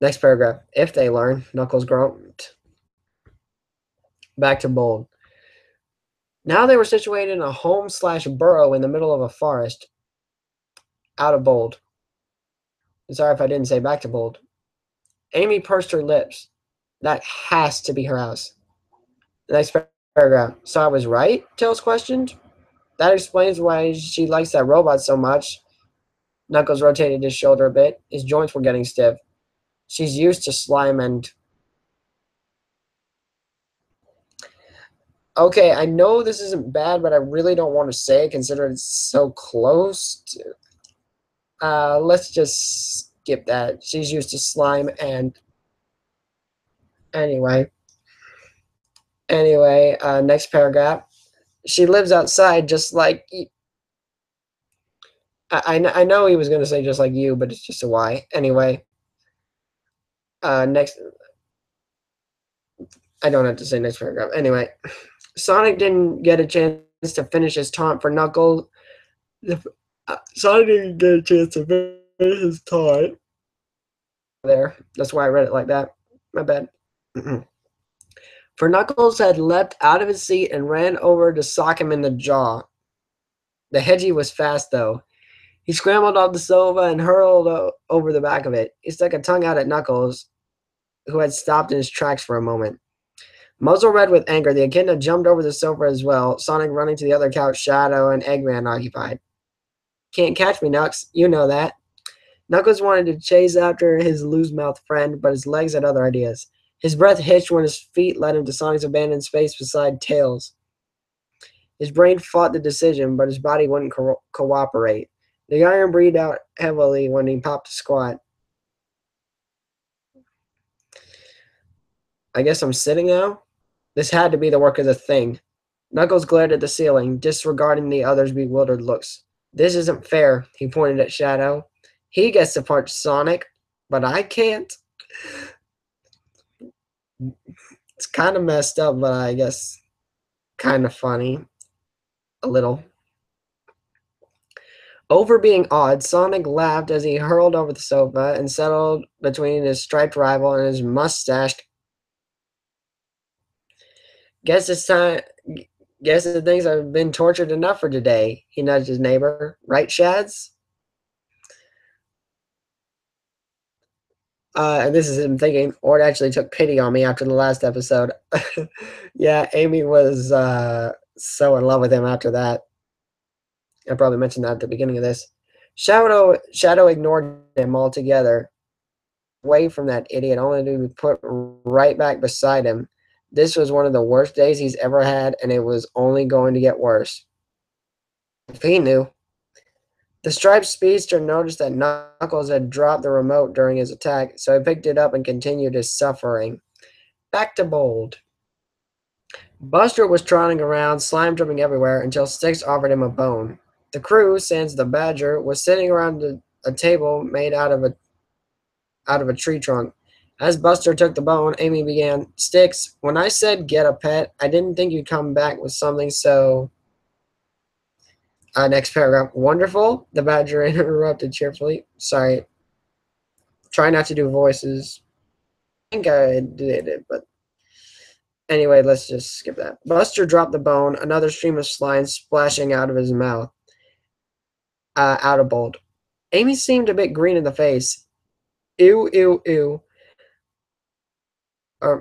Next paragraph. If they learn, Knuckles groaned. Back to bold. Now they were situated in a home/burrow in the middle of a forest. Out of bold. Sorry if I didn't say back to bold. Amy pursed her lips. That has to be her house. The next paragraph. So I was right? Tails questioned. That explains why she likes that robot so much. Knuckles rotated his shoulder a bit. His joints were getting stiff. She's used to slime and... Okay, I know this isn't bad, but I really don't want to say it considering it's so close to... let's just skip that. She's used to slime and... Anyway, next paragraph. She lives outside just like I know he was going to say just like you, but it's just a Y. Anyway, next, I don't have to say next paragraph. Anyway, Sonic didn't get a chance to finish his taunt for Knuckles. Sonic didn't get a chance to finish his taunt. There, that's why I read it like that. My bad. For Knuckles had leapt out of his seat and ran over to sock him in the jaw. The Hedgie was fast, though. He scrambled off the sofa and hurled over the back of it. He stuck a tongue out at Knuckles, who had stopped in his tracks for a moment. Muzzle red with anger, the echidna jumped over the sofa as well, Sonic running to the other couch Shadow and Eggman occupied. Can't catch me, Knux. You know that. Knuckles wanted to chase after his loose-mouthed friend, but his legs had other ideas. His breath hitched when his feet led him to Sonic's abandoned space beside Tails. His brain fought the decision, but his body wouldn't cooperate. The iron breathed out heavily when he popped a squat. I guess I'm sitting now? This had to be the work of the thing. Knuckles glared at the ceiling, disregarding the others' bewildered looks. This isn't fair, he pointed at Shadow. He gets to punch Sonic, but I can't. It's kind of messed up, but I guess kind of funny. A little. Over being odd, Sonic laughed as he hurled over the sofa and settled between his striped rival and his mustached. Guess it's time. Guess the things have been tortured enough for today. He nudged his neighbor. Right, Shads? And this is him thinking, Ord actually took pity on me after the last episode. Yeah, Amy was so in love with him after that. I probably mentioned that at the beginning of this. Shadow ignored him altogether. Away from that idiot, only to be put right back beside him. This was one of the worst days he's ever had, and it was only going to get worse. If he knew. The striped speedster noticed that Knuckles had dropped the remote during his attack, so he picked it up and continued his suffering. Back to Bold. Buster was trotting around, slime dripping everywhere, until Styx offered him a bone. The crew, sans the Badger, was sitting around a table made out of a tree trunk. As Buster took the bone, Amy began, Styx, when I said get a pet, I didn't think you'd come back with something so... next paragraph. Wonderful, the Badger interrupted cheerfully. Sorry. Try not to do voices. I think I did it, but... Anyway, let's just skip that. Buster dropped the bone, another stream of slime splashing out of his mouth. Out of Bold. Amy seemed a bit green in the face. Ew, ew, ew.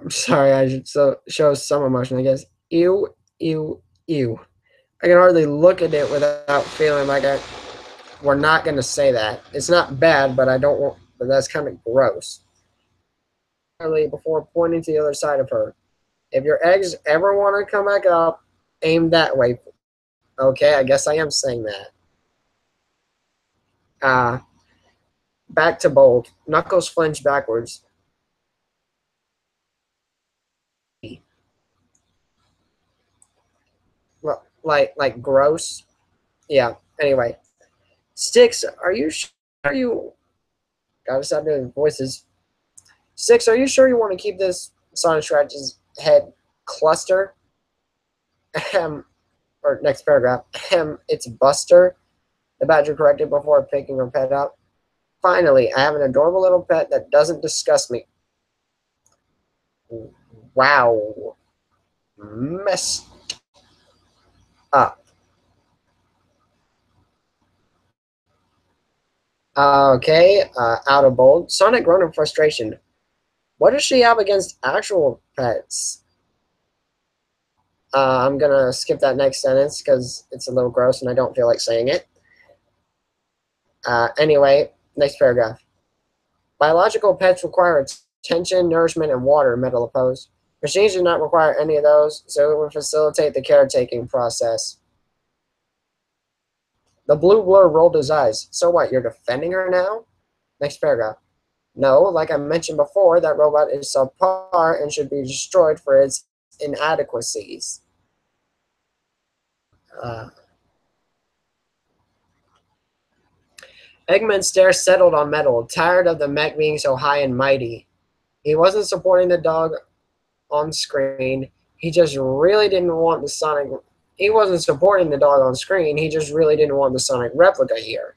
Sorry, I should show some emotion, I guess. Ew, ew, ew. I can hardly look at it without feeling like we're not going to say that. It's not bad, but I don't want, but that's kind of gross. Before pointing to the other side of her. If your eggs ever want to come back up, aim that way. Okay, I guess I am saying that. Back to Bold. Knuckles flinched backwards. Well, like gross. Yeah. Anyway, Styx, are you sure you? Gotta stop doing voices. Styx, are you sure you want to keep this Sonic Scratch's head cluster? Or next paragraph. It's Buster. The Badger corrected before picking her pet up. Finally, I have an adorable little pet that doesn't disgust me. Wow. Messed up. Okay, out of Bold. Sonic groaned in frustration. What does she have against actual pets? I'm going to skip that next sentence because it's a little gross and I don't feel like saying it. Anyway, next paragraph. Biological pets require attention, nourishment, and water, Metal opposed. Machines do not require any of those, so it would facilitate the caretaking process. The blue blur rolled his eyes. So what, you're defending her now? Next paragraph. No, like I mentioned before, that robot is subpar and should be destroyed for its inadequacies. Eggman's stare settled on Metal, tired of the mech being so high and mighty. He wasn't supporting the dog on screen. He just really didn't want the Sonic. He wasn't supporting the dog on screen. He just really didn't want the Sonic replica here.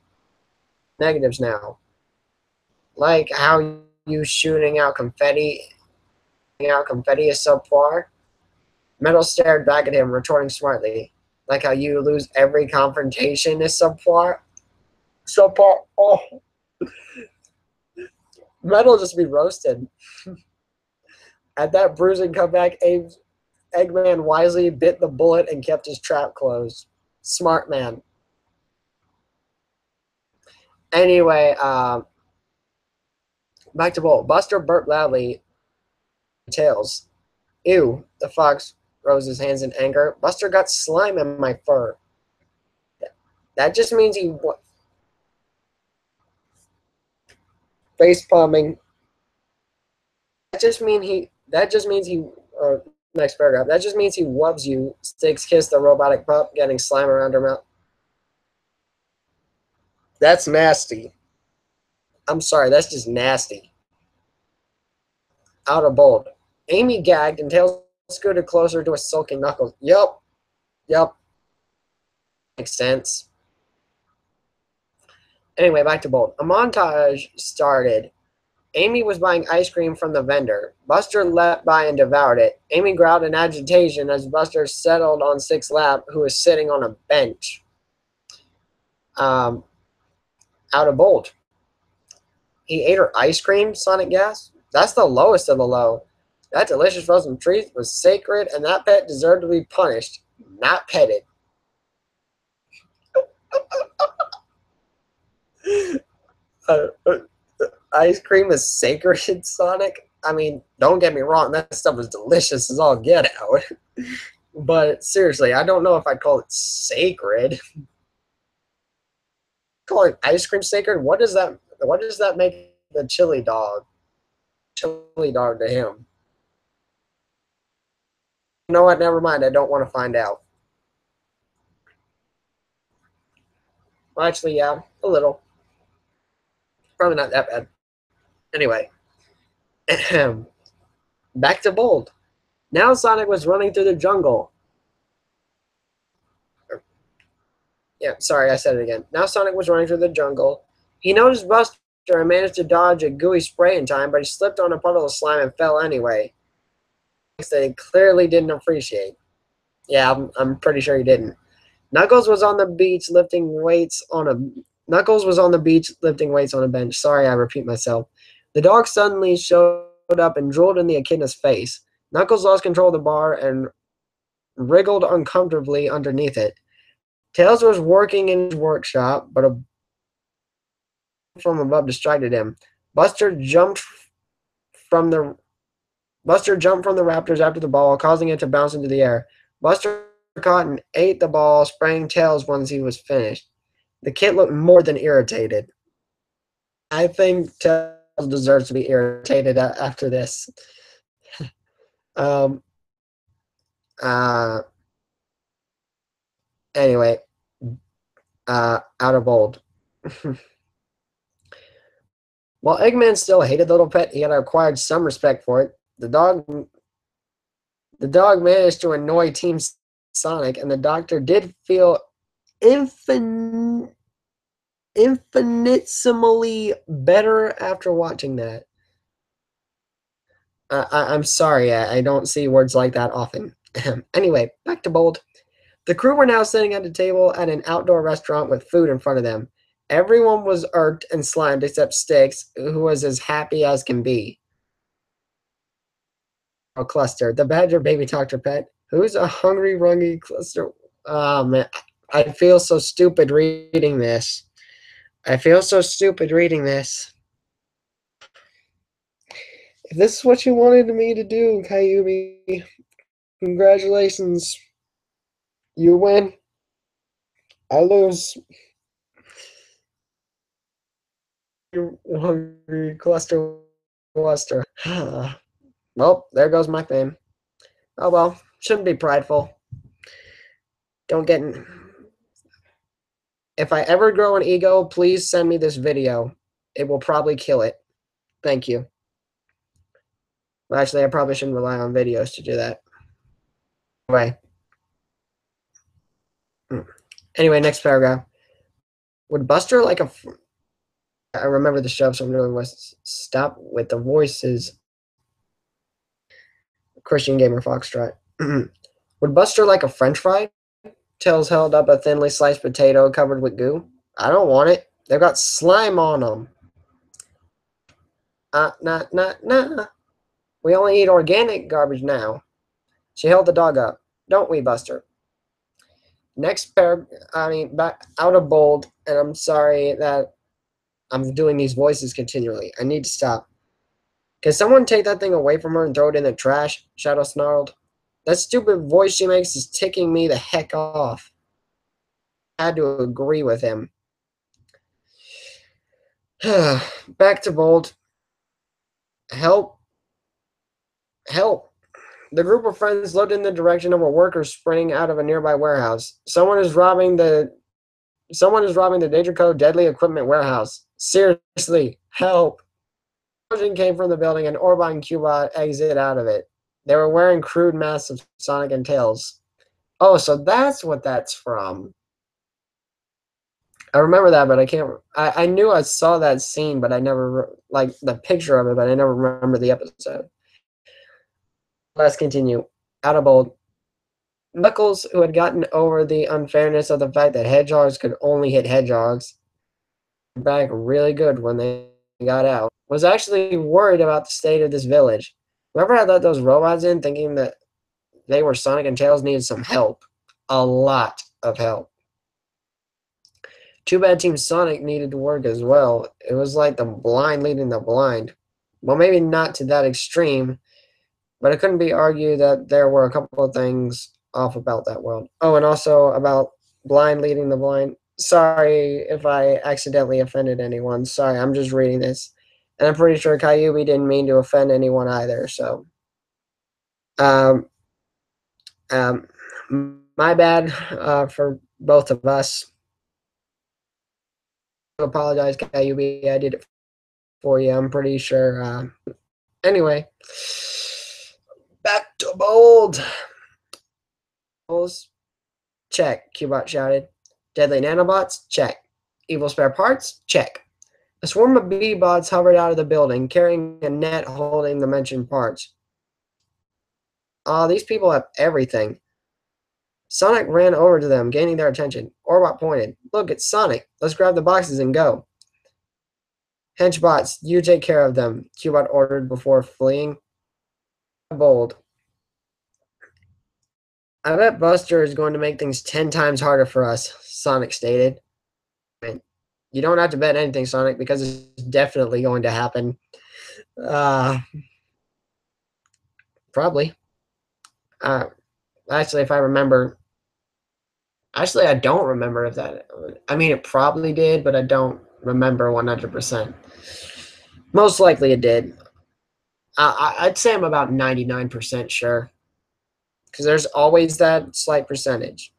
Negatives now, like how you shooting out confetti is subpar. Metal stared back at him, retorting smartly, like how you lose every confrontation is subpar. Subpar. Oh, Metal just be roasted. At that bruising comeback, Eggman wisely bit the bullet and kept his trap closed. Smart man. Anyway, back to Bolt. Buster burped loudly. Tails. Ew. The fox rose his hands in anger. Buster got slime in my fur. That just means he face palming. That just means he. Next paragraph. That just means he loves you. Sticks kissed the robotic pup, getting slime around her mouth. That's nasty. I'm sorry, that's just nasty. Out of bold. Amy gagged and Tails scooted closer to a sulking Knuckles. Yep. Makes sense. Anyway, back to bold. A montage started. Amy was buying ice cream from the vendor. Buster leapt by and devoured it. Amy growled in agitation as Buster settled on Six's lap, who was sitting on a bench. Out of bold. He ate her ice cream, Sonic gasped. That's the lowest of the low. That delicious frozen treat was sacred, and that pet deserved to be punished, not petted. Ice cream is sacred, Sonic? I mean, don't get me wrong, that stuff is delicious as all get out. But seriously, I don't know if I'd call it sacred. Calling ice cream sacred? What does that make the chili dog? Chili dog to him. You know what? Never mind. I don't want to find out. Well, actually, yeah, a little. Probably not that bad. Anyway, back to bold. Now Sonic was running through the jungle. Yeah, sorry, I said it again. Now Sonic was running through the jungle. He noticed Buster and managed to dodge a gooey spray in time, but he slipped on a puddle of slime and fell anyway. That he clearly didn't appreciate. Yeah, I'm pretty sure he didn't. Knuckles was on the beach lifting weights on a bench. Sorry, I repeat myself. The dog suddenly showed up and drooled in the echidna's face. Knuckles lost control of the bar and wriggled uncomfortably underneath it. Tails was working in his workshop, but a from above distracted him. Buster jumped from the Raptors after the ball, causing it to bounce into the air. Buster caught and ate the ball, spraying Tails once he was finished. The kid looked more than irritated. I think Tails deserves to be irritated after this. Anyway, out of bold. While Eggman still hated the little pet, he had acquired some respect for it. The dog managed to annoy Team Sonic, and the doctor did feel infinitesimally better after watching that. I'm sorry, I don't see words like that often. Anyway, back to bold. The crew were now sitting at a table at an outdoor restaurant with food in front of them. Everyone was irked and slimed except Sticks, who was as happy as can be. Oh, Cluster, the badger baby doctor pet. Who's a hungry, rungy Cluster? Oh, man. I feel so stupid reading this. If this is what you wanted me to do, Kyubi, congratulations. You win. I lose. You hungry cluster. Well, there goes my fame. Oh well, shouldn't be prideful. Don't get in. If I ever grow an ego, please send me this video. It will probably kill it. Thank you. Well, actually, I probably shouldn't rely on videos to do that. Anyway. Anyway, next paragraph. Would Buster like a... I remember the show, so I'm doing was stop with the voices. Christian Gamer Foxtrot. Would Buster like a french fry? Tails held up a thinly sliced potato covered with goo. I don't want it. They've got slime on them. Nah. We only eat organic garbage now. She held the dog up. Don't we, Buster? Next back out of bold, and I'm sorry that I'm doing these voices continually. I need to stop. Can someone take that thing away from her and throw it in the trash? Shadow snarled. That stupid voice she makes is ticking me the heck off. I had to agree with him. Back to bold. Help. Help. The group of friends looked in the direction of a worker sprinting out of a nearby warehouse. Someone is robbing the Danger Code Deadly Equipment warehouse. Seriously, help. The explosion came from the building and Orbot and Cubot exited out of it. They were wearing crude masks of Sonic and Tails. Oh, so that's what that's from. I remember that, but I can't... I knew I saw that scene, but I never... Like, the picture of it, but I never remember the episode. Let's continue. Out of bold. Knuckles, who had gotten over the unfairness of the fact that hedgehogs could only hit hedgehogs, back really good when they got out, was actually worried about the state of this village. Whoever had let those robots in thinking that they were Sonic and Tails needed some help. A lot of help. Too bad Team Sonic needed to work as well. It was like the blind leading the blind. Well, maybe not to that extreme, but it couldn't be argued that there were a couple of things off about that world. Oh, and also about blind leading the blind. Sorry if I accidentally offended anyone. Sorry, I'm just reading this. And I'm pretty sure Kyubi didn't mean to offend anyone either, so. My bad for both of us. I apologize, Kyubi. I did it for you. I'm pretty sure. Anyway, back to bold. Check, Cubot shouted. Deadly nanobots? Check. Evil spare parts? Check. A swarm of B-bots hovered out of the building, carrying a net holding the mentioned parts. Oh, these people have everything. Sonic ran over to them, gaining their attention. Orbot pointed. Look, it's Sonic. Let's grab the boxes and go. Henchbots, you take care of them, Cubot ordered before fleeing. Bold. I bet Buster is going to make things 10 times harder for us, Sonic stated. You don't have to bet anything, Sonic, because it's definitely going to happen. Probably. Actually, if I remember... Actually, I don't remember if that... I mean, it probably did, but I don't remember 100%. Most likely it did. I'd say I'm about 99% sure. Because there's always that slight percentage.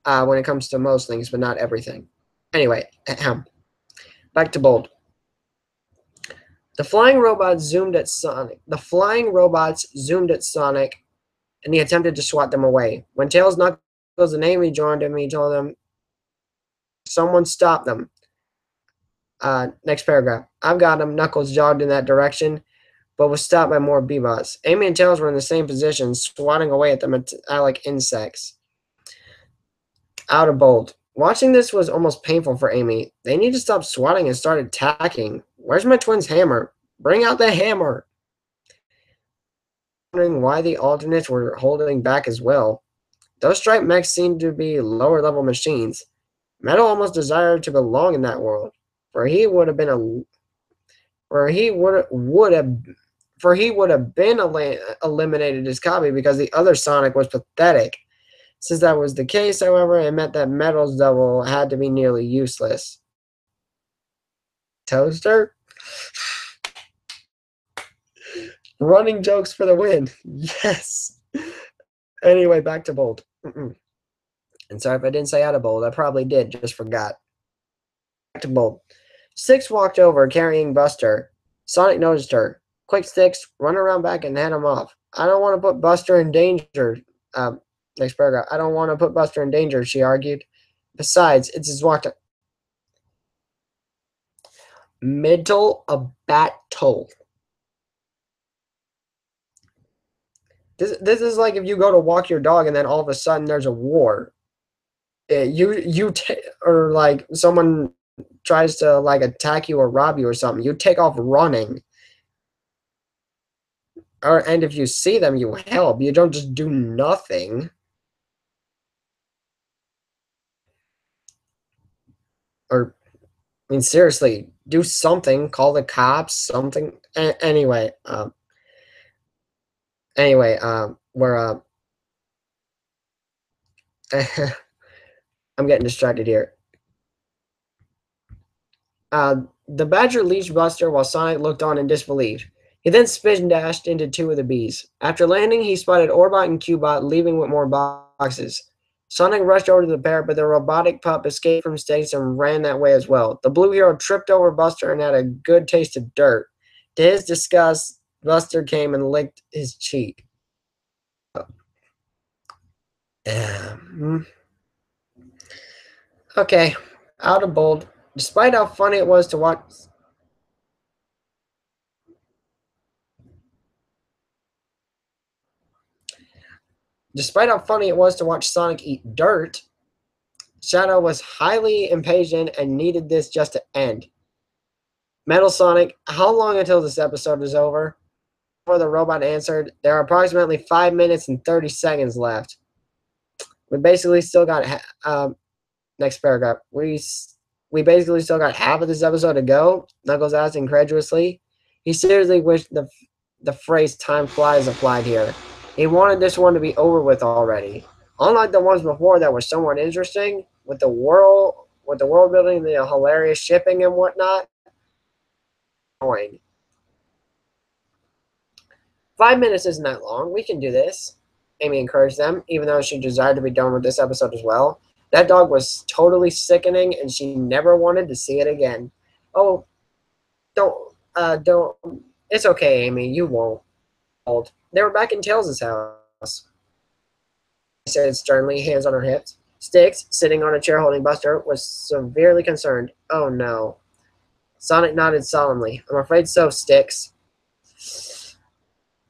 When it comes to most things, but not everything. Anyway, back to bold. The flying robots zoomed at Sonic. And he attempted to swat them away. When Tails, Knuckles, and Amy joined him, he told them, someone stop them. Next paragraph. I've got him. Knuckles jogged in that direction, but was stopped by more B-bots. Amy and Tails were in the same position, swatting away at the metallic insects. Out of bold. Watching this was almost painful for Amy. They need to stop swatting and start attacking. Where's my twin's hammer? Bring out the hammer. Wondering why the alternates were holding back as well. Those striped mechs seemed to be lower level machines. Metal almost desired to belong in that world, for he would have been eliminated his copy because the other Sonic was pathetic. Since that was the case, however, it meant that Metal's double had to be nearly useless. Toaster? Running jokes for the win. Yes. Anyway, back to bold. And sorry if I didn't say out of bold. I probably did, just forgot. Back to bold. Six walked over, carrying Buster. Sonic noticed her. Quick, Six, run around back and head him off. I don't want to put Buster in danger. Um, Next paragraph. I don't want to put Buster in danger, she argued. Besides, it's his walk to middle of battle. This is like if you go to walk your dog and then all of a sudden there's a war. Or like someone tries to like attack you or rob you or something. You take off running. And if you see them, you help. You don't just do nothing. Or I mean, seriously, do something. Call the cops. Something. Anyway, we're I'm getting distracted here. The Badger leashed Buster while Sonic looked on in disbelief. He then spin dashed into two of the bees. After landing, he spotted Orbot and Cubot leaving with more boxes. Sonic rushed over to the pair, but the robotic pup escaped from stakes and ran that way as well. The blue hero tripped over Buster and had a good taste of dirt. To his disgust, Buster came and licked his cheek. Okay, out of bold. Despite how funny it was to watch Sonic eat dirt, Shadow was highly impatient and needed this just to end. Metal Sonic, how long until this episode is over? Before the robot answered, there are approximately 5 minutes and 30 seconds left. We basically still got next paragraph. We basically still got half of this episode to go. Knuckles asked incredulously. He seriously wished the phrase "time flies" applied here. He wanted this one to be over with already. Unlike the ones before that were somewhat interesting, with the world building, the hilarious shipping and whatnot. Annoying. 5 minutes isn't that long. We can do this. Amy encouraged them, even though she desired to be done with this episode as well. That dog was totally sickening, and she never wanted to see it again. Oh, don't. It's okay, Amy. You won't. They were back in Tails' house. She said sternly, hands on her hips. Sticks, sitting on a chair holding Buster, was severely concerned. Oh no. Sonic nodded solemnly. I'm afraid so, Sticks.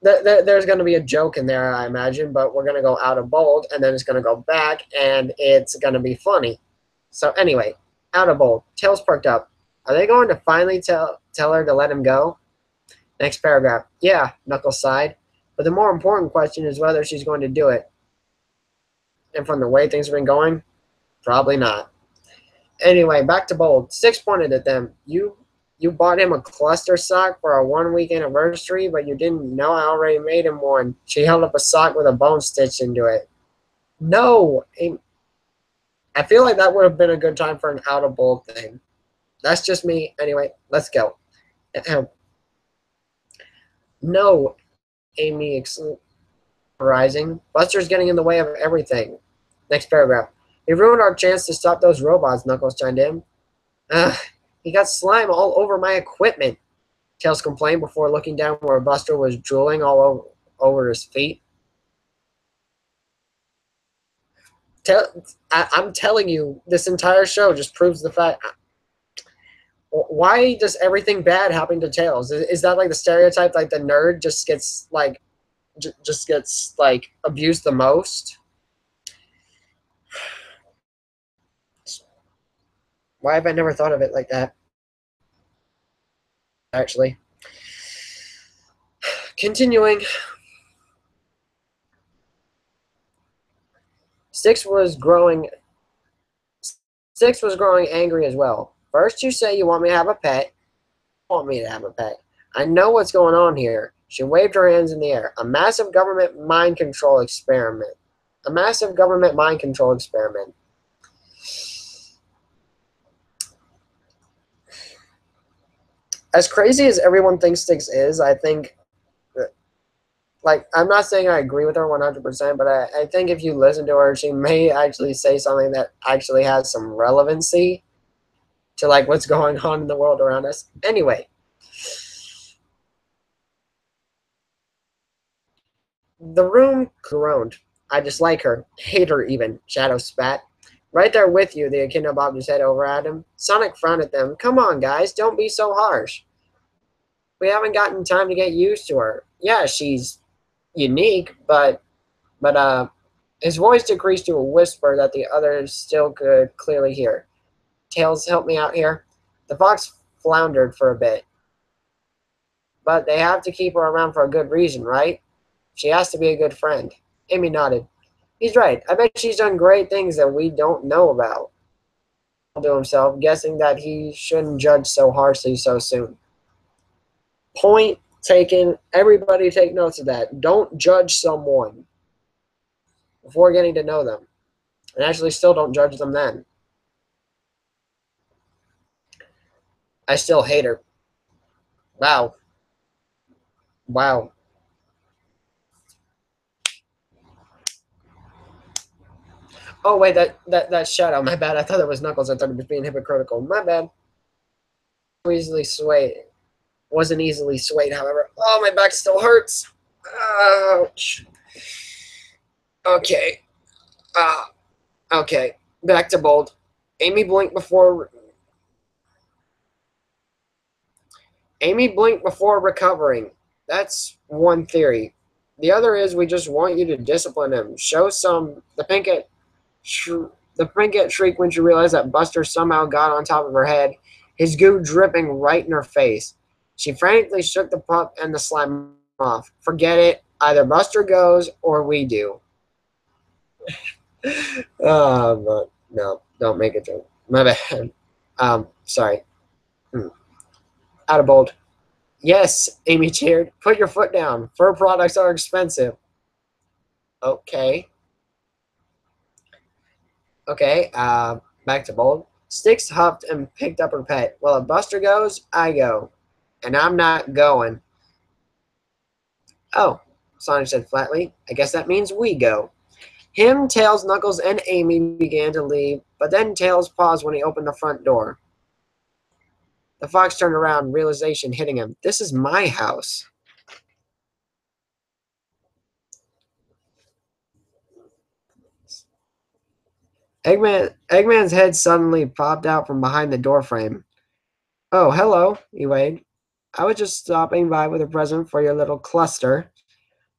There's going to be a joke in there, I imagine, but we're going to go out of bold, and then it's going to go back, and it's going to be funny. So anyway, out of bold. Tails perked up. Are they going to finally tell her to let him go? Next paragraph. Yeah, Knuckles sighed. But the more important question is whether she's going to do it. And from the way things have been going, probably not. Anyway, back to bold. Six pointed at them. You bought him a cluster sock for our 1 week anniversary, but you didn't know I already made him one. She held up a sock with a bone stitched into it. No! I feel like that would have been a good time for an out of bold thing. That's just me. Anyway, let's go. No, Amy rising. Buster's getting in the way of everything. Next paragraph. He ruined our chance to stop those robots, Knuckles chimed in. Ugh, he got slime all over my equipment, Tails complained before looking down where Buster was drooling all over his feet. I'm telling you, this entire show just proves the fact. Why does everything bad happen to Tails? Is that like the stereotype, like the nerd just gets like abused the most? Why have I never thought of it like that? Actually. Continuing. Six was growing angry as well. First you say you want me to have a pet. You want me to have a pet. I know what's going on here. She waved her hands in the air. A massive government mind control experiment. As crazy as everyone thinks Sticks is, I think like, I'm not saying I agree with her 100%, but I think if you listen to her, she may actually say something that actually has some relevancy to like what's going on in the world around us. Anyway, the room groaned. I dislike her, hate her even, Shadow spat. Right there with you, the Echidna bobbed his head over at him. Sonic frowned at them. Come on, guys, don't be so harsh. We haven't gotten time to get used to her. Yeah, she's unique, but his voice decreased to a whisper that the others still could clearly hear. Tails, help me out here. The fox floundered for a bit. But they have to keep her around for a good reason, right? She has to be a good friend. Amy nodded. He's right. I bet she's done great things that we don't know about. To himself, guessing that he shouldn't judge so harshly so soon. Point taken. Everybody take notes of that. Don't judge someone before getting to know them. And actually still don't judge them then. I still hate her. Wow. Wow. Oh wait, that shadow. My bad. I thought it was Knuckles. I thought it was being hypocritical. My bad. Easily swayed. Wasn't easily swayed, however. Oh, my back still hurts. Ouch. Okay. Okay. Back to bold. Amy blinked before. Amy blinked before recovering. That's one theory. The other is we just want you to discipline him. Show some. The Prinkett shrieked when she realized that Buster somehow got on top of her head, his goo dripping right in her face. She frantically shook the pup and the slime off. Forget it. Either Buster goes or we do. But no, don't make a joke. My bad. Sorry. Out of bold. Yes, Amy cheered. Put your foot down. Fur products are expensive. Okay. Okay, back to bold. Sticks huffed and picked up her pet. Well, if Buster goes, I go. And I'm not going. Oh, Sonic said flatly. I guess that means we go. Him, Tails, Knuckles, and Amy began to leave, but then Tails paused when he opened the front door. The fox turned around, realization hitting him. This is my house. Eggman's head suddenly popped out from behind the doorframe. Oh, hello, he waved. I was just stopping by with a present for your little cluster.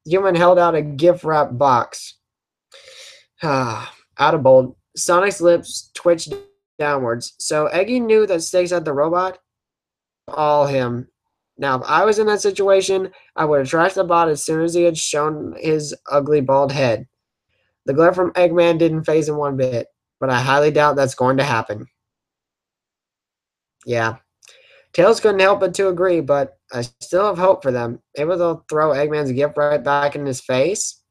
The human held out a gift-wrapped box. Out of bold. Sonic's lips twitched downwards. So Eggy knew that Stakes had the robot? All him. Now, if I was in that situation, I would have trashed the bot as soon as he had shown his ugly bald head. The glare from Eggman didn't faze him one bit, but I highly doubt that's going to happen. Yeah. Tails couldn't help but to agree, but I still have hope for them. Maybe they'll throw Eggman's gift right back in his face?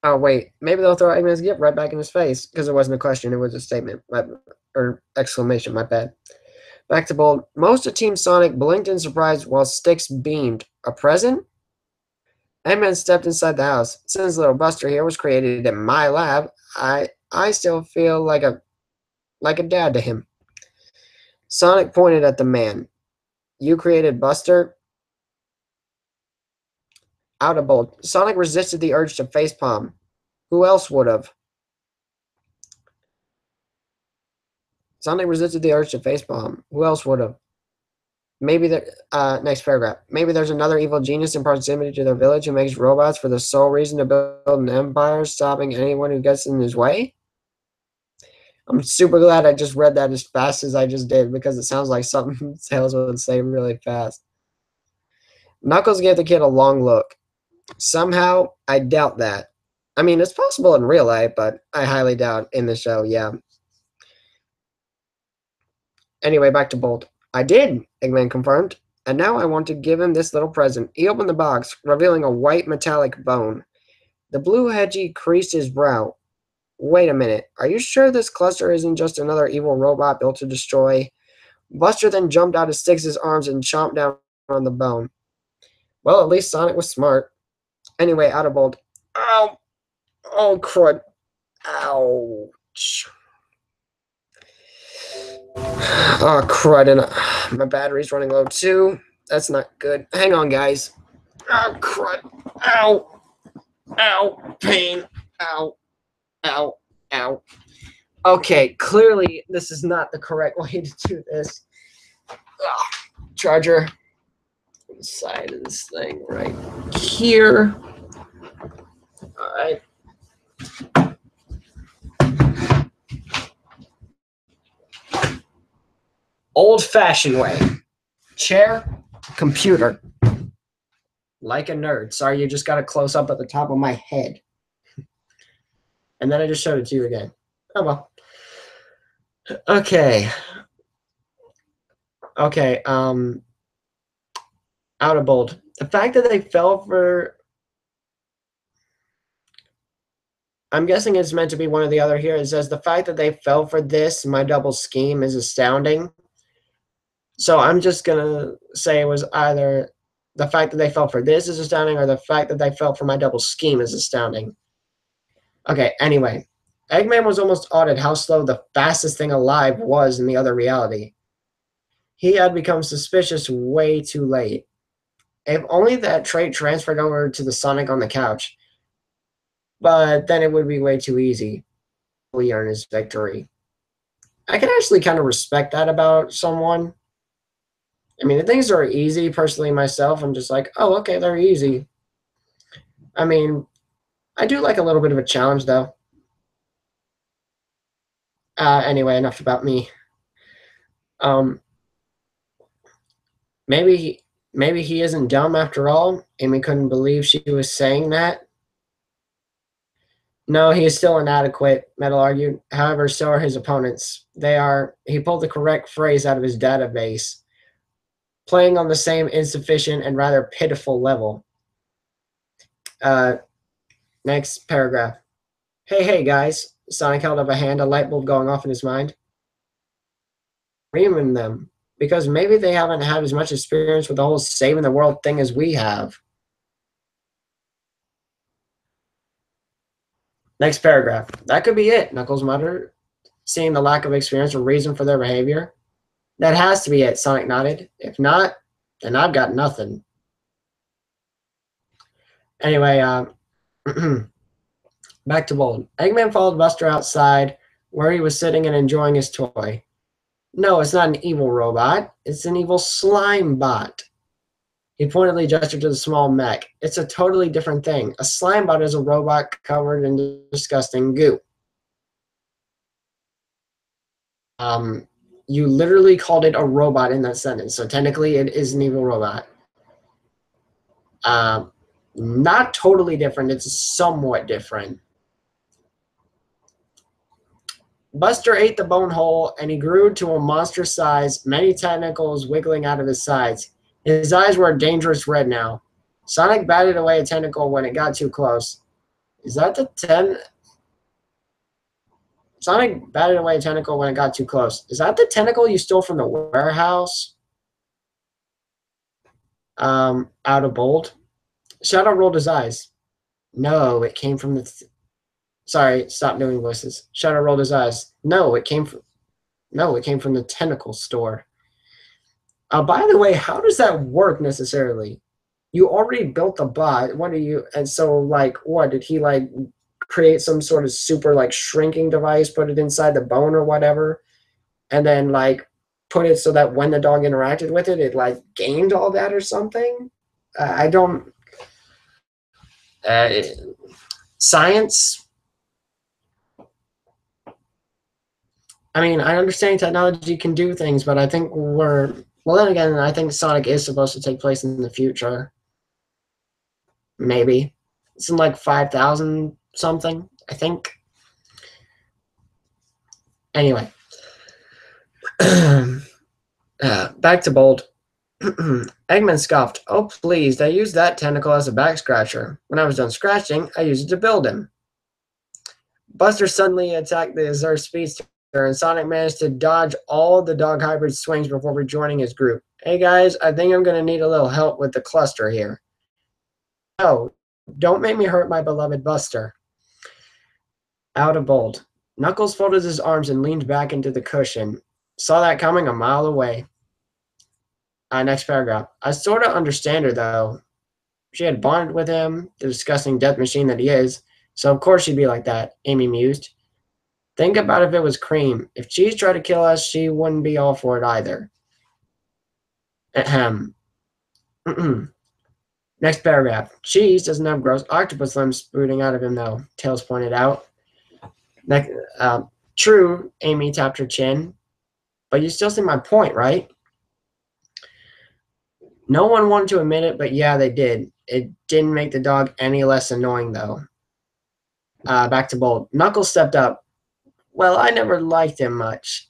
Oh, wait. Maybe they'll throw Eggman's gift right back in his face, because it wasn't a question, it was a statement. Or exclamation, my bad. Back to bold. Most of Team Sonic blinked in surprise while Sticks beamed. A present? Eggman stepped inside the house. Since little Buster here was created in my lab, I still feel like a dad to him. Sonic pointed at the man. You created Buster? Out of bold. Sonic resisted the urge to facepalm. Who else would have? Sonic resisted the urge to facepalm. Who else would have? Maybe next paragraph. Maybe there's another evil genius in proximity to their village who makes robots for the sole reason to build an empire, stopping anyone who gets in his way. I'm super glad I just read that as fast as I just did because it sounds like something Tails would say really fast. Knuckles gave the kid a long look. Somehow, I doubt that. I mean, it's possible in real life, but I highly doubt in the show, yeah. Anyway, back to Bolt. I did, Eggman confirmed. And now I want to give him this little present. He opened the box, revealing a white metallic bone. The blue hedgie creased his brow. Wait a minute. Are you sure this cluster isn't just another evil robot built to destroy? Buster then jumped out of Styx's arms and chomped down on the bone. Well, at least Sonic was smart. Anyway, out of bold. Ow! Oh, crud. Ouch. Oh, crud. And my battery's running low, too. That's not good. Hang on, guys. Oh, crud. Ow. Ow. Pain. Ow. Ow. Ow. Okay, clearly this is not the correct way to do this. Charger. Side of this thing right here. All right. Old-fashioned way. Chair, computer. Like a nerd. Sorry, you just got a close-up at the top of my head. And then I just showed it to you again. Oh, well. Okay. Okay, out of bold. The fact that they fell for... I'm guessing it's meant to be one or the other here. It says, the fact that they fell for this, my double scheme, is astounding. So I'm just going to say it was either the fact that they fell for this is astounding or the fact that they fell for my double scheme is astounding. Okay, anyway. Eggman was almost awed at how slow the fastest thing alive was in the other reality. He had become suspicious way too late. If only that trait transferred over to the Sonic on the couch. But then it would be way too easy. We earn his victory. I can actually kind of respect that about someone. I mean, the things are easy, personally, myself, I'm just like, oh, okay, they're easy. I mean, I do like a little bit of a challenge, though. Anyway, enough about me. Maybe he isn't dumb after all. Amy couldn't believe she was saying that. No, he is still inadequate, Metal argued. However, so are his opponents. They are... He pulled the correct phrase out of his database. Playing on the same insufficient and rather pitiful level. Next paragraph. Hey, guys. Sonic held up a hand, a light bulb going off in his mind. Reaming them, because maybe they haven't had as much experience with the whole saving the world thing as we have. Next paragraph. That could be it, Knuckles muttered, seeing the lack of experience or reason for their behavior. That has to be it, Sonic nodded. If not, then I've got nothing. Anyway, back to Bold. Eggman followed Buster outside, where he was sitting and enjoying his toy. No, it's not an evil robot. It's an evil slime bot. He pointedly gestured to the small mech. It's a totally different thing. A slime bot is a robot covered in disgusting goo. You literally called it a robot in that sentence, so technically it is an evil robot. Not totally different. It's somewhat different. Buster ate the bone whole, and he grew to a monster size, many tentacles wiggling out of his sides. His eyes were a dangerous red now. Sonic batted away a tentacle when it got too close. Is that the Sonic batted away a tentacle when it got too close. Is that the tentacle you stole from the warehouse? Out of bold. Shadow rolled his eyes. No, it came from the... Sorry, stop doing voices. Shadow rolled his eyes. No, it came from the tentacle store. By the way, how does that work necessarily? You already built the bot. What do you... And so, like, what? Did he, like, create some sort of super, like, shrinking device, put it inside the bone or whatever, and then, like, put it so that when the dog interacted with it, it, like, gained all that or something? I don't... Science? I mean, I understand technology can do things, but I think we're... Well, then again, I think Sonic is supposed to take place in the future. Maybe. It's in like 5,000 something, I think. Anyway. Back to Bold. Eggman scoffed. Oh, please, I used that tentacle as a back scratcher. When I was done scratching, I used it to build him. Buster suddenly attacked the Azure Speedster, and Sonic managed to dodge all the dog hybrid swings before rejoining his group. Hey guys, I think I'm going to need a little help with the cluster here. No, don't make me hurt my beloved Buster. Out of bold. Knuckles folded his arms and leaned back into the cushion. Saw that coming a mile away. Next paragraph. I sort of understand her, though. She had bonded with him, the disgusting death machine that he is, so of course she'd be like that, Amy mused. Think about if it was Cream. If Cheese tried to kill us, she wouldn't be all for it either. Ahem. Next paragraph. Cheese doesn't have gross octopus limbs sprouting out of him, though, Tails pointed out. Next, true, Amy tapped her chin. But you still see my point, right? No one wanted to admit it, but yeah, they did. It didn't make the dog any less annoying, though. Back to Bold. Knuckles stepped up. Well, I never liked him much.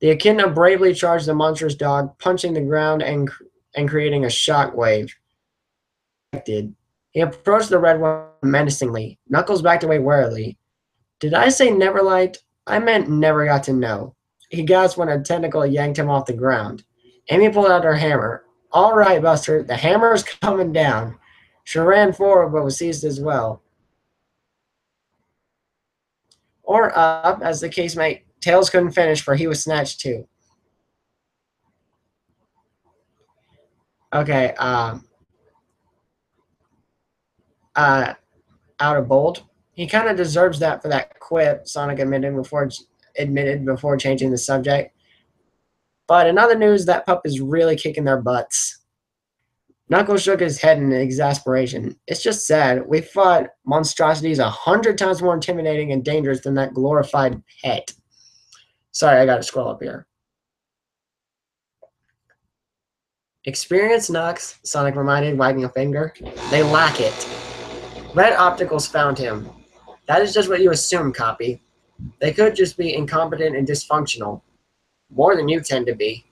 The echidna bravely charged the monstrous dog, punching the ground and creating a shockwave. He approached the red one menacingly. Knuckles backed away warily. Did I say never liked? I meant never got to know. He gasped when a tentacle yanked him off the ground. Amy pulled out her hammer. All right, Buster, the hammer's coming down. She ran forward but was seized as well. Or up, as the case might. Tails couldn't finish, for he was snatched too. Okay, out of Bold. He kind of deserves that for that quip, Sonic admitted before changing the subject. But in other news, that pup is really kicking their butts. Knuckles shook his head in exasperation. It's just sad. We fought monstrosities 100 times more intimidating and dangerous than that glorified pet. Sorry, I gotta scroll up here. Experience Knux, Sonic reminded, wagging a finger. They lack it. Red Opticals found him. That is just what you assume, Copy. They could just be incompetent and dysfunctional. More than you tend to be.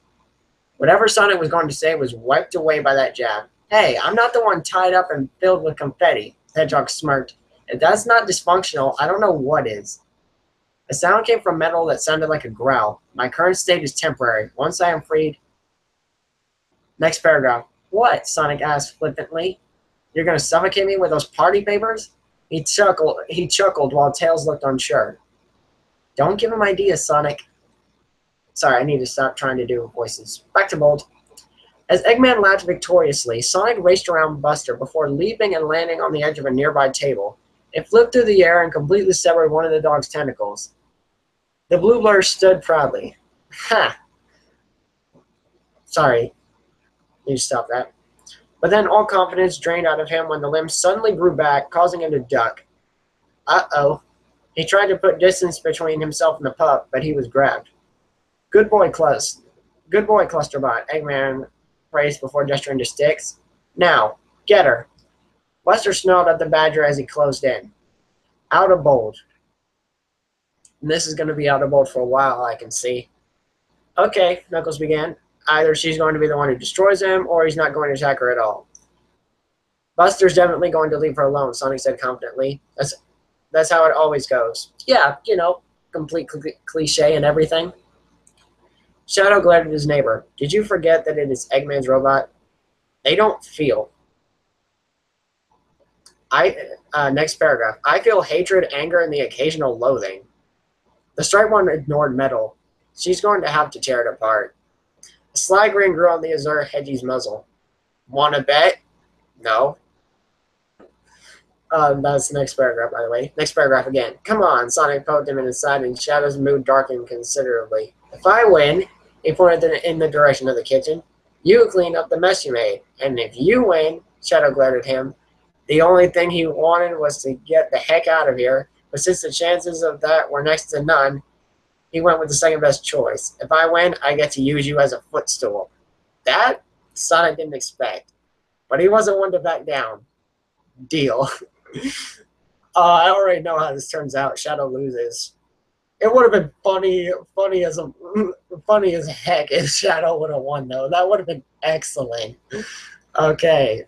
Whatever Sonic was going to say was wiped away by that jab. Hey, I'm not the one tied up and filled with confetti, Hedgehog smirked. If that's not dysfunctional, I don't know what is. A sound came from metal that sounded like a growl. My current state is temporary. Once I am freed... Next paragraph. What? Sonic asked flippantly. You're going to suffocate me with those party papers? He chuckled while Tails looked unsure. Don't give him ideas, Sonic. Sorry, I need to stop trying to do voices. Back to Bold. As Eggman laughed victoriously, Sonic raced around Buster before leaping and landing on the edge of a nearby table. It flipped through the air and completely severed one of the dog's tentacles. The blue blur stood proudly. Ha! Sorry. Need to stop that. But then all confidence drained out of him when the limb suddenly grew back, causing him to duck. Uh-oh. He tried to put distance between himself and the pup, but he was grabbed. Good boy, Clusterbot, Eggman praised before gesturing to Sticks. Now, get her. Buster snarled at the badger as he closed in. Out of Bold. And this is going to be out of Bold for a while, I can see. Okay, Knuckles began. Either she's going to be the one who destroys him, or he's not going to attack her at all. Buster's definitely going to leave her alone, Sonic said confidently. That's how it always goes. Yeah, you know, complete cliche and everything. Shadow glared at his neighbor. Did you forget that it is Eggman's robot? They don't feel. Next paragraph. I feel hatred, anger, and the occasional loathing. The striped one ignored Metal. She's going to have to tear it apart. A sly grin grew on the Azure Hedgie's muzzle. Wanna bet? No. That's the next paragraph, by the way. Next paragraph again. Come on, Sonic poked him in his side, and Shadow's mood darkened considerably. If I win, he pointed in the direction of the kitchen, you clean up the mess you made. And if you win, Shadow glared at him. The only thing he wanted was to get the heck out of here, but since the chances of that were next to none, he went with the second best choice. If I win, I get to use you as a footstool. That Sonic didn't expect, but he wasn't one to back down. Deal. I already know how this turns out. Shadow loses. It would have been funny as heck if Shadow would have won, though. That would have been excellent. Okay.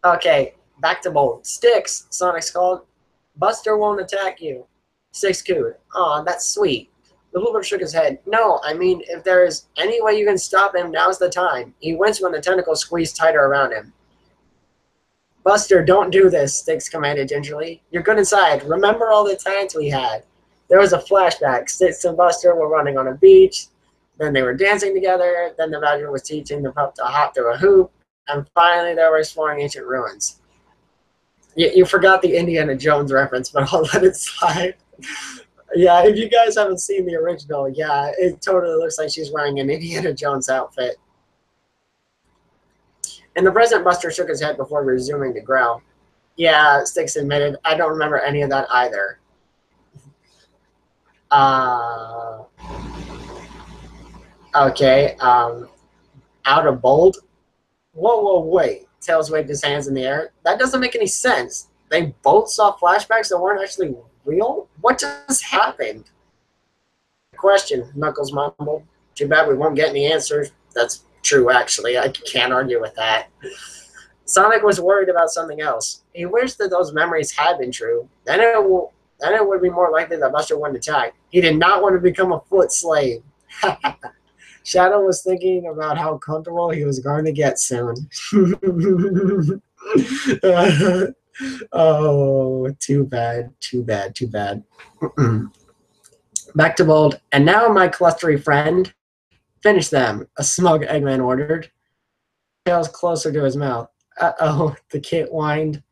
Okay, back to Bold. Sticks, Sonic called. Buster won't attack you. Sticks cooed. Aw, that's sweet. The Hoover shook his head. No, I mean, if there is any way you can stop him, now's the time. He winced when the tentacles squeezed tighter around him. Buster, don't do this, Sticks commanded gingerly. You're good inside. Remember all the times we had. There was a flashback. Sticks and Buster were running on a beach. Then they were dancing together. Then the badger was teaching the pup to hop through a hoop. And finally, they were exploring ancient ruins. You forgot the Indiana Jones reference, but I'll let it slide. Yeah, if you guys haven't seen the original, yeah, it totally looks like she's wearing an Indiana Jones outfit. In the present, Buster shook his head before resuming to growl. Yeah, Sticks admitted, I don't remember any of that either. Okay, out of bold? Whoa, wait. Tails waved his hands in the air. That doesn't make any sense. They both saw flashbacks that weren't actually real? What just happened? Question, Knuckles mumbled. Too bad we won't get any answers. That's true, actually. I can't argue with that. Sonic was worried about something else. He wished that those memories had been true. Then it would be more likely that Buster wouldn't attack. He did not want to become a foot slave. Shadow was thinking about how comfortable he was going to get soon. Oh, too bad. Back to Bold. And now, my clustery friend, finish them, a smug Eggman ordered. Tails closer to his mouth. Uh-oh, the kit whined.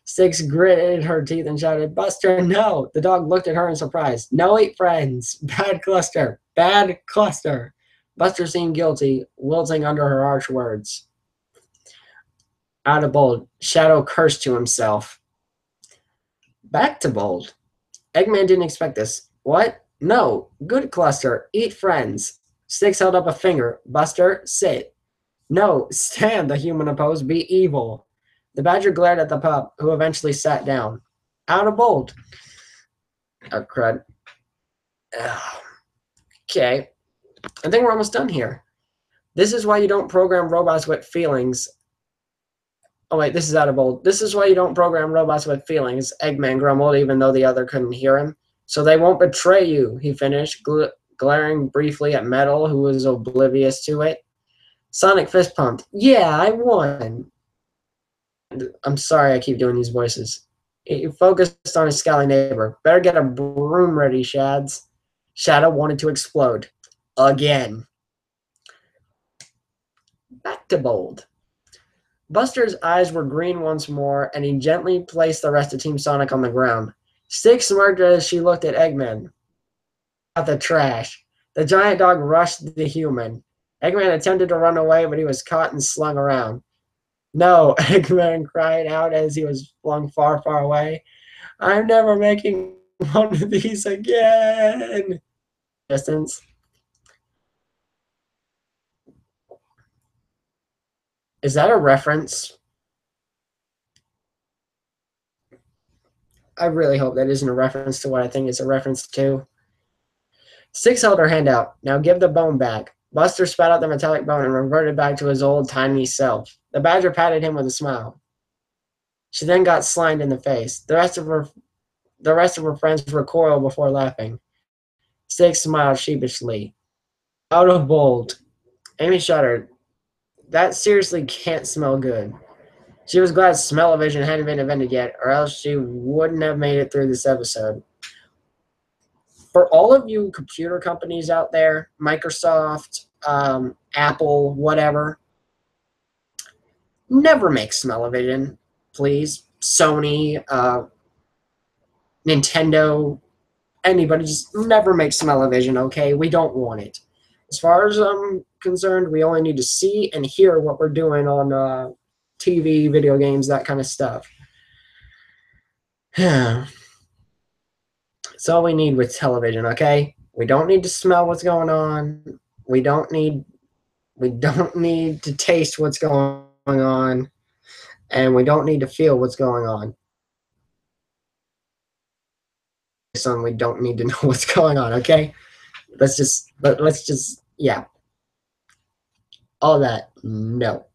Sticks gritted her teeth and shouted, Buster, no! The dog looked at her in surprise. No, eat friends. Bad cluster. Buster seemed guilty, wilting under her harsh words. Out of Bold, Shadow cursed to himself. Back to Bold. Eggman didn't expect this. What? No. Good cluster. Eat friends. Sticks held up a finger. Buster, sit. No, stand, the human opposed. Be evil. The badger glared at the pup, who eventually sat down. Out of Bold. Oh, crud. Okay. I think we're almost done here. This is why you don't program robots with feelings. Oh, wait, this is out of Bold. This is why you don't program robots with feelings, Eggman grumbled, even though the other couldn't hear him. So they won't betray you, he finished, glaring briefly at Metal, who was oblivious to it. Sonic fist pumped. Yeah, I won. I'm sorry I keep doing these voices. He focused on his scowling neighbor. Better get a broom ready, Shads. Shadow wanted to explode. Again. Back to Bold. Buster's eyes were green once more, and he gently placed the rest of Team Sonic on the ground. Sticks smirked as she looked at Eggman. At the trash. The giant dog rushed the human. Eggman attempted to run away, but he was caught and slung around. No, Eggman cried out as he was flung far, far away. I'm never making one of these again. Distance. Is that a reference? I really hope that isn't a reference to what I think it's a reference to. Sticks held her hand out. Now give the bone back. Buster spat out the metallic bone and reverted back to his old tiny self. The badger patted him with a smile. She then got slimed in the face. The rest of her friends recoiled before laughing. Sticks smiled sheepishly. Out of Bold. Amy shuddered. That seriously can't smell good. She was glad smell-o-vision hadn't been invented yet, or else she wouldn't have made it through this episode. For all of you computer companies out there, Microsoft, Apple, whatever, never make smell-o-vision, please. Sony, Nintendo, anybody, just never make smell-o-vision, okay? We don't want it. As far as I'm concerned, we only need to see and hear what we're doing on TV, video games, that kind of stuff. It's all we need with television, okay? We don't need to smell what's going on. We don't need to taste what's going on, and we don't need to feel what's going on. So we don't need to know what's going on, okay? Let's just yeah. All that, no.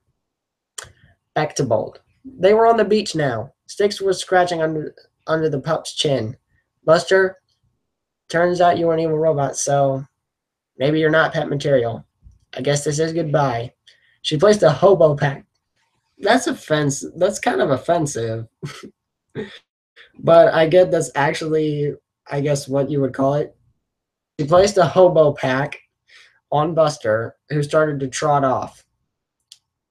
Back to Bold. They were on the beach now. Sticks was scratching under the pup's chin. Buster, Turns out you were an evil robot, so maybe you're not pet material. I guess this is goodbye. She placed a hobo pack. That's offensive. That's kind of offensive. But I get that's actually, I guess, what you would call it. She placed a hobo pack on Buster, who started to trot off.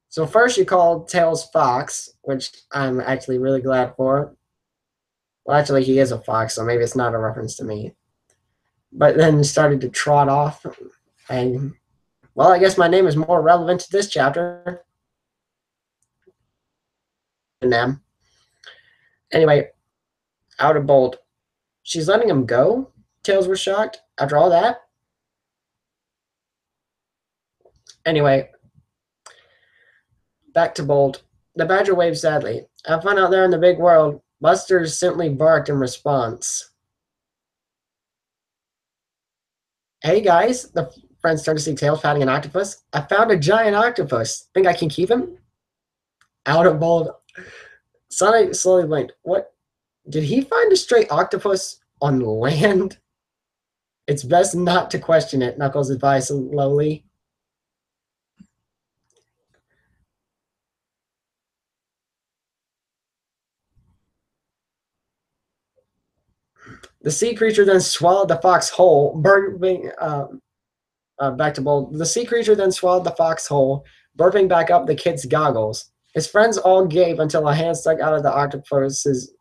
So first she called Tails Fox, which I'm actually really glad for. Well, actually, he is a fox, so maybe it's not a reference to me. But then started to trot off, and well, I guess my name is more relevant to this chapter than them. Anyway, out of Bolt. She's letting him go? Tails was shocked. After all that? Anyway, back to Bolt. The badger waved sadly. Have fun out there in the big world. Buster simply barked in response. Hey guys, the friends started to see Tails patting an octopus. I found a giant octopus. Think I can keep him? Out of Bolt. Sonic slowly blinked. What? Did he find a stray octopus on land? It's best not to question it, Knuckles advised slowly. The sea creature then swallowed the fox whole, burping. Back to Bold. The sea creature then swallowed the fox whole, burping back up the kid's goggles. His friends all gave until a hand stuck out of the octopus's.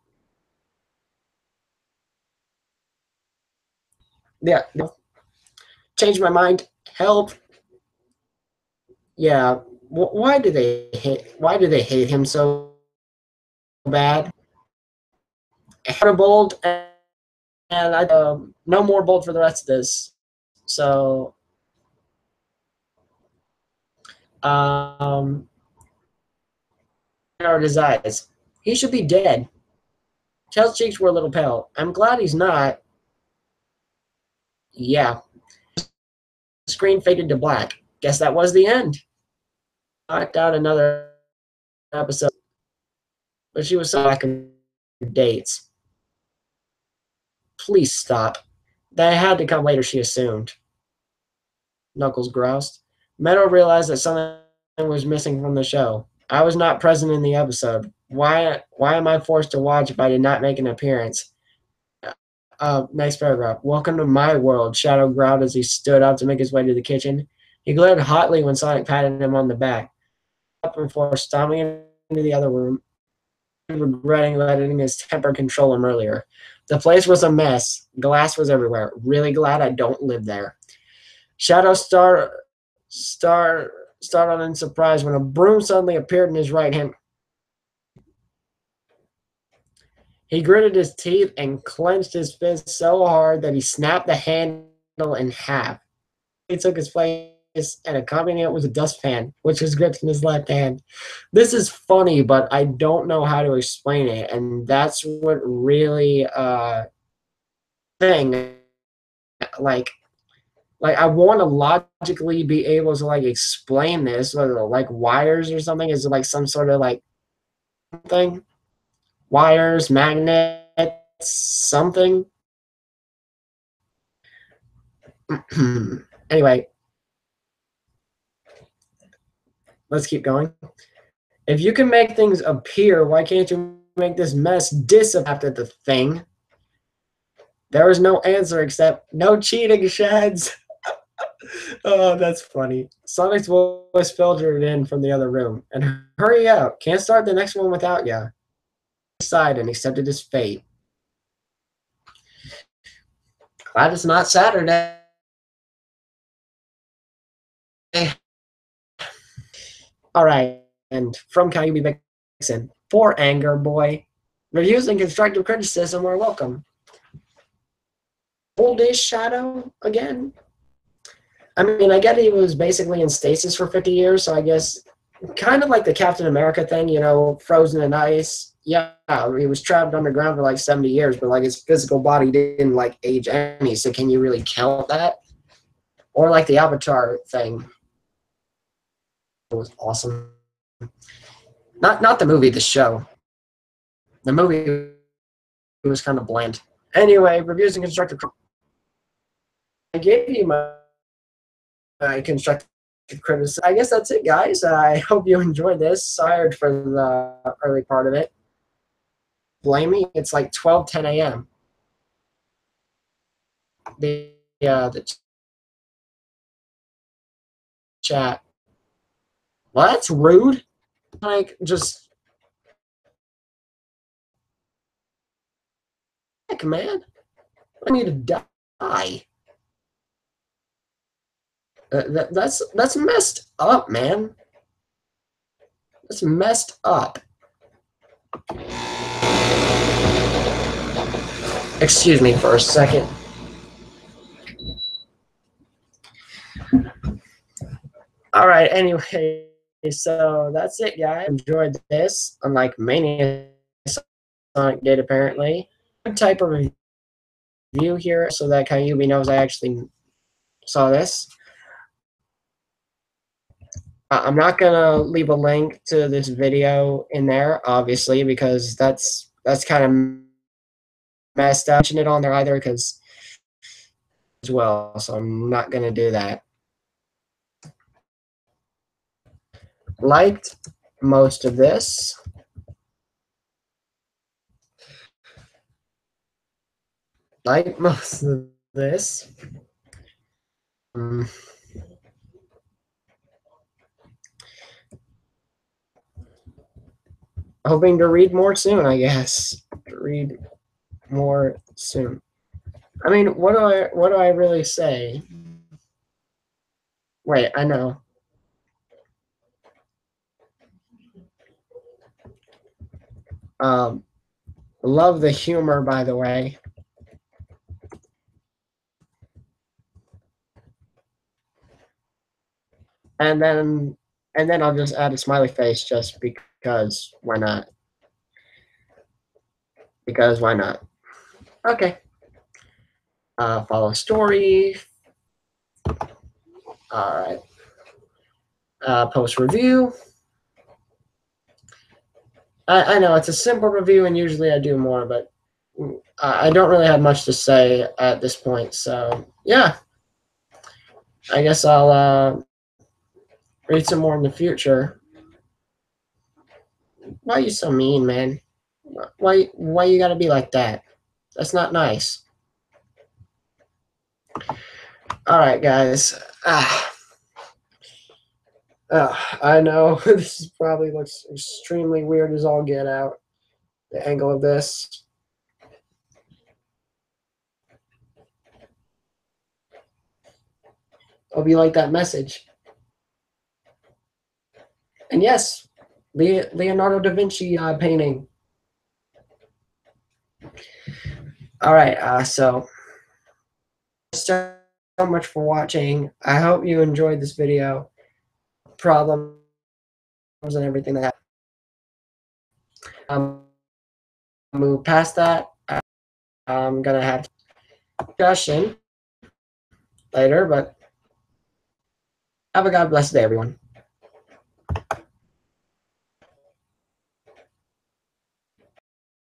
Yeah, changed my mind. Help. Yeah. Why do they hate? Why do they hate him so bad? Out of Bold, and I no more Bold for the rest of this. So narrowed his eyes. He should be dead. Tails' cheeks were a little pale. I'm glad he's not. Yeah. The screen faded to black. Guess that was the end. Knocked out another episode, but she was so back in dates. Please stop. That had to come later, she assumed. Knuckles groused. Meadow realized that something was missing from the show. I was not present in the episode. Why am I forced to watch if I did not make an appearance? Next paragraph. Welcome to my world, Shadow growled as he stood up to make his way to the kitchen. He glared hotly when Sonic patted him on the back. Up before stomping into the other room, regretting letting his temper control him earlier. The place was a mess. Glass was everywhere. Really glad I don't live there. Shadow started in surprise when a broom suddenly appeared in his right hand. He gritted his teeth and clenched his fist so hard that he snapped the handle in half. He took his place and accompanying it was a dustpan, which was gripped in his left hand. This is funny, but I don't know how to explain it, and that's what really thing like I want to logically be able to like explain this, whether like wires or something. Is it like some sort of like thing? Wires, magnets, something. Anyway, let's keep going. If you can make things appear, why can't you make this mess disappear after the thing? There was no answer except no cheating, Shads. Oh, that's funny. Sonic's voice filtered in from the other room. And hurry up. Can't start the next one without ya. He sighed and accepted his fate. Glad it's not Saturday. All right. And from Kyubi Vixen, for Anger Boy, reviews and constructive criticism are welcome. Oldish Shadow again. I mean, I get he was basically in stasis for 50 years, so I guess kind of like the Captain America thing, you know, frozen in ice. Yeah, he was trapped underground for like 70 years, but like his physical body didn't like age any, so can you really count that? Or like the Avatar thing. It was awesome. Not the movie, the show. The movie was kind of bland. Anyway, reviews and constructive. gave you my constructive criticism. I guess that's it, guys. I hope you enjoyed this. Sorry for the early part of it. Blame me. It's like 12:10 a.m. The chat. Well, that's rude. Like, just, heck, man. I need to die. That's messed up, man. That's messed up. Excuse me for a second. All right. Anyway, so that's it, guys. Enjoyed this. Unlike Mania Sonic did, apparently. Good type of review here, so that Kayubi knows I actually saw this. I'm not gonna leave a link to this video in there, obviously, because that's kind of messed up. Mention it on there either, because as well. So I'm not gonna do that. Liked most of this. Like most of this. Hoping to read more soon, I guess. Read more soon. I mean, what do I really say? Wait, I know. Love the humor, by the way. And then I'll just add a smiley face just because why not? Because why not? Okay. Follow story. All right. Post review. I know it's a simple review, and usually I do more, but I don't really have much to say at this point. So yeah, I guess I'll read some more in the future. Why are you so mean, man? Why you gotta be like that? That's not nice. All right, guys. I know this probably looks extremely weird as all get out. The angle of this. Hope you like that message. And yes, Leonardo da Vinci painting. All right, so much for watching. I hope you enjoyed this video. Problems and everything that move past that. I'm gonna have discussion later, but have a God bless day, everyone.